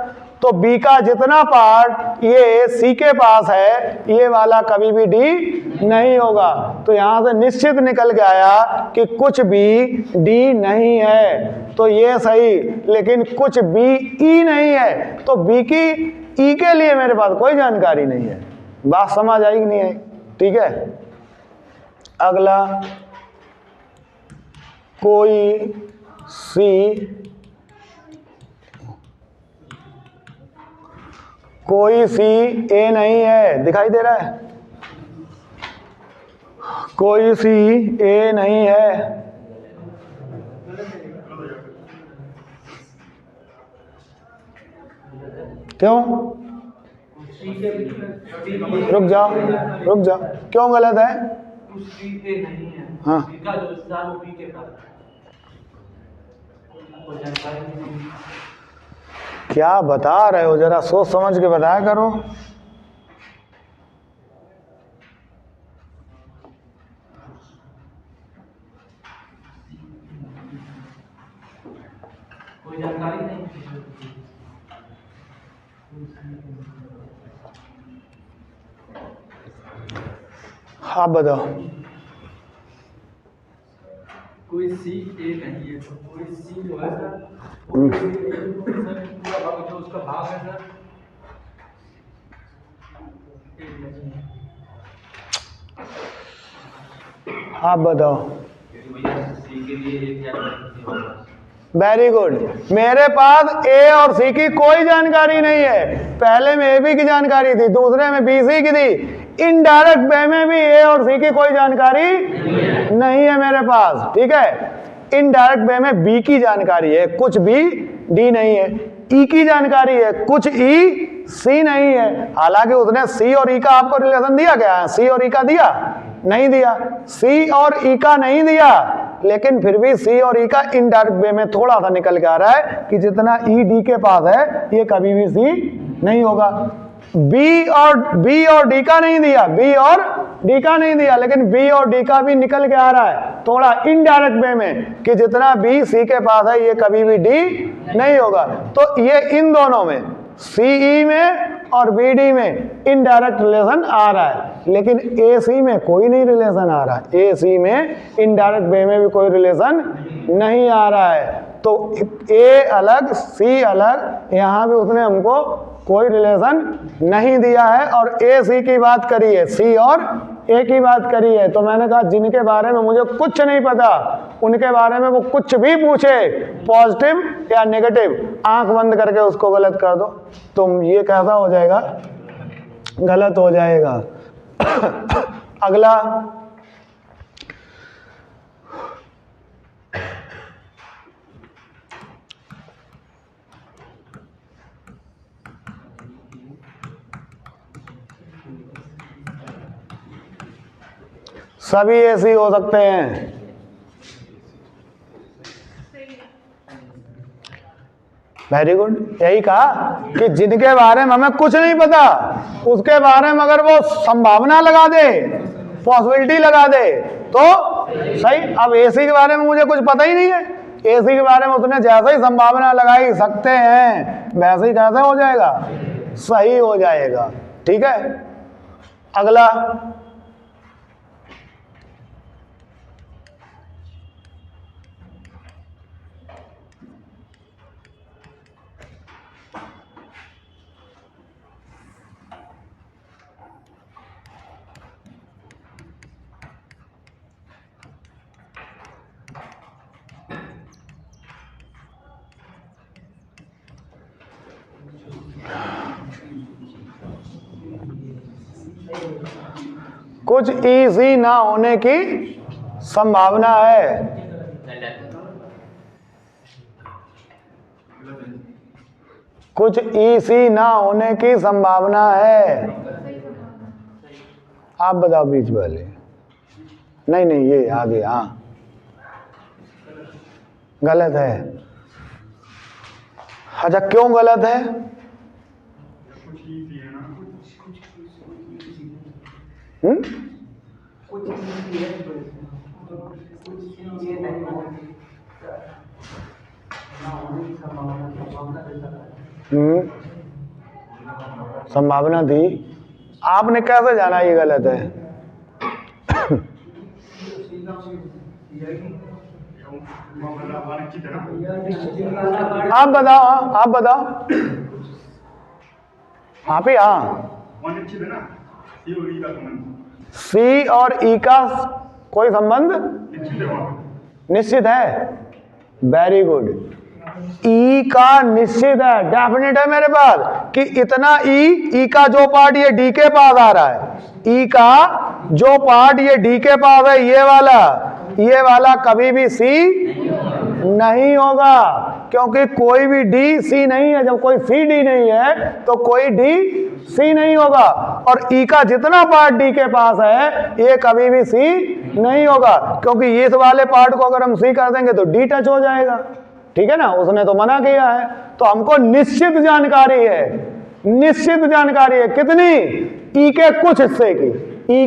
तो बी का जितना पार्ट ये सी के पास है, ये वाला कभी भी डी नहीं होगा। तो यहां से निश्चित निकल के आया कि कुछ भी डी नहीं है, तो ये सही। लेकिन कुछ बी ई नहीं है, तो बी की ई के लिए मेरे पास कोई जानकारी नहीं है। बात समझ आई कि नहीं आई? ठीक है, अगला कोई सी ए नहीं है, दिखाई दे रहा है? कोई सी ए नहीं है, क्यों? रुक जाओ, क्यों गलत है? हाँ, क्या बता रहे हो, जरा सोच समझ के बताया करो। कोई जानकारी नहीं। आप बताओ। कोई सी ए नहीं है, कोई सी जो है सर वो पूरा भाग जो उसका भाग है सर ए नहीं है। आप बताओ। भैया सी के लिए एक जानकारी होगा। Very good. मेरे पास ए और सी की कोई जानकारी नहीं है। पहले में ए बी की जानकारी थी, दूसरे में बी सी की थी। इनडायरेक्ट वे में भी ए और सी की कोई जानकारी नहीं है मेरे पास, ठीक है। इनडायरेक्ट वे में बी की जानकारी है, कुछ बी डी नहीं है। ई की जानकारी है, कुछ ई सी नहीं है। हालांकि उसने सी और ई का आपको रिलेशन दिया क्या है? सी और ई का दिया नहीं दिया, सी और ई का नहीं दिया, लेकिन फिर भी सी और ई का इनडायरेक्ट वे में थोड़ा सा निकल के आ रहा है कि जितना ई डी के पास है ये कभी भी सी नहीं होगा। बी और डी का नहीं दिया, बी और डी का नहीं दिया, लेकिन बी और डी का भी निकल के आ रहा है थोड़ा इनडायरेक्ट वे में कि जितना बी सी के पास है ये कभी भी डी नहीं होगा। तो ये इन दोनों में सी ई में और बी डी में इनडायरेक्ट रिलेशन आ रहा है, लेकिन ए सी में कोई नहीं रिलेशन आ रहा है। ए सी में इनडायरेक्ट वे में भी कोई रिलेशन नहीं आ रहा है। तो ए अलग सी अलग, यहाँ भी उसने हमको कोई रिलेशन नहीं दिया है। और ए सी की बात करी है, सी और ए की बात करी है। तो मैंने कहा जिनके बारे में मुझे कुछ नहीं पता उनके बारे में वो कुछ भी पूछे, पॉजिटिव या नेगेटिव, आंख बंद करके उसको गलत कर दो। तो ये कैसा हो जाएगा? गलत हो जाएगा। अगला, सभी ऐसे हो सकते हैं। Very good. यही कहा कि जिनके बारे में हमें कुछ नहीं पता उसके बारे में अगर वो संभावना लगा दे, पॉसिबिलिटी लगा दे तो सही। अब एसी के बारे में मुझे कुछ पता ही नहीं है, एसी के बारे में उसने जैसे ही संभावना लगाई सकते हैं वैसे ही कैसे हो जाएगा? सही हो जाएगा, ठीक है। अगला, कुछ इजी ना होने की संभावना है। कुछ इजी ना होने की संभावना है। आप बताओ बीच वाले। नहीं ये आगे, हाँ गलत है। अच्छा क्यों गलत है? संभावना थी। आपने कैसे जाना ये गलत है? आप बताओ, आप बताओ। आप ही, हाँ। सी और ई का कोई संबंध निश्चित है। Very good. ई का निश्चित है, डेफिनेट है मेरे पास कि इतना ई का जो पार्ट ये डी के पास आ रहा है, ई का जो पार्ट ये डी के पास है, ये वाला कभी भी सी नहीं होगा, क्योंकि कोई भी डी सी नहीं है। जब कोई सी डी नहीं है तो कोई डी सी नहीं होगा। और ई का जितना पार्ट डी के पास है ये कभी भी सी नहीं होगा, क्योंकि इस वाले पार्ट को अगर हम सी कर देंगे तो डी टच हो जाएगा। ठीक है ना, उसने तो मना किया है। तो हमको निश्चित जानकारी है, निश्चित जानकारी है कितनी, ई के कुछ हिस्से की, ई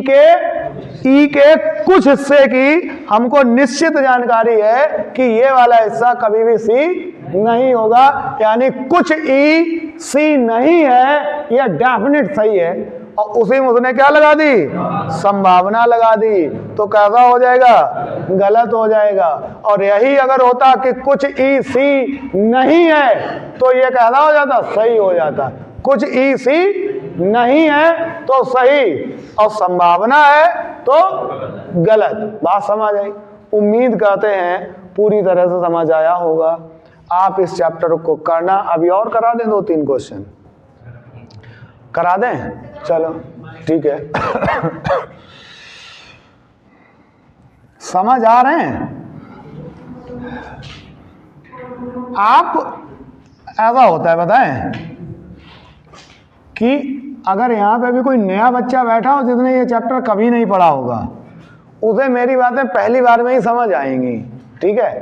के कुछ हिस्से की हमको निश्चित जानकारी है कि ये वाला हिस्सा कभी भी सी नहीं होगा, यानी कुछ ई सी नहीं है, यह डेफिनेट सही है। और उसी में उसने क्या लगा दी, संभावना लगा दी, तो कैसा हो जाएगा, गलत हो जाएगा। और यही अगर होता कि कुछ ई सी नहीं है तो ये कैसा हो जाता, सही हो जाता। कुछ ई सी नहीं है तो सही, और संभावना है तो गलत। बात समझ आई? उम्मीद करते हैं पूरी तरह से समझ आया होगा। आप इस चैप्टर को करना, अभी और करा दें 2-3 क्वेश्चन करा दें, चलो ठीक है। समझ आ रहे हैं आप? ऐसा होता है बताएं कि अगर यहाँ पे भी कोई नया बच्चा बैठा हो जिसने ये चैप्टर कभी नहीं पढ़ा होगा, उसे मेरी बातें पहली बार में ही समझ आएंगी, ठीक है।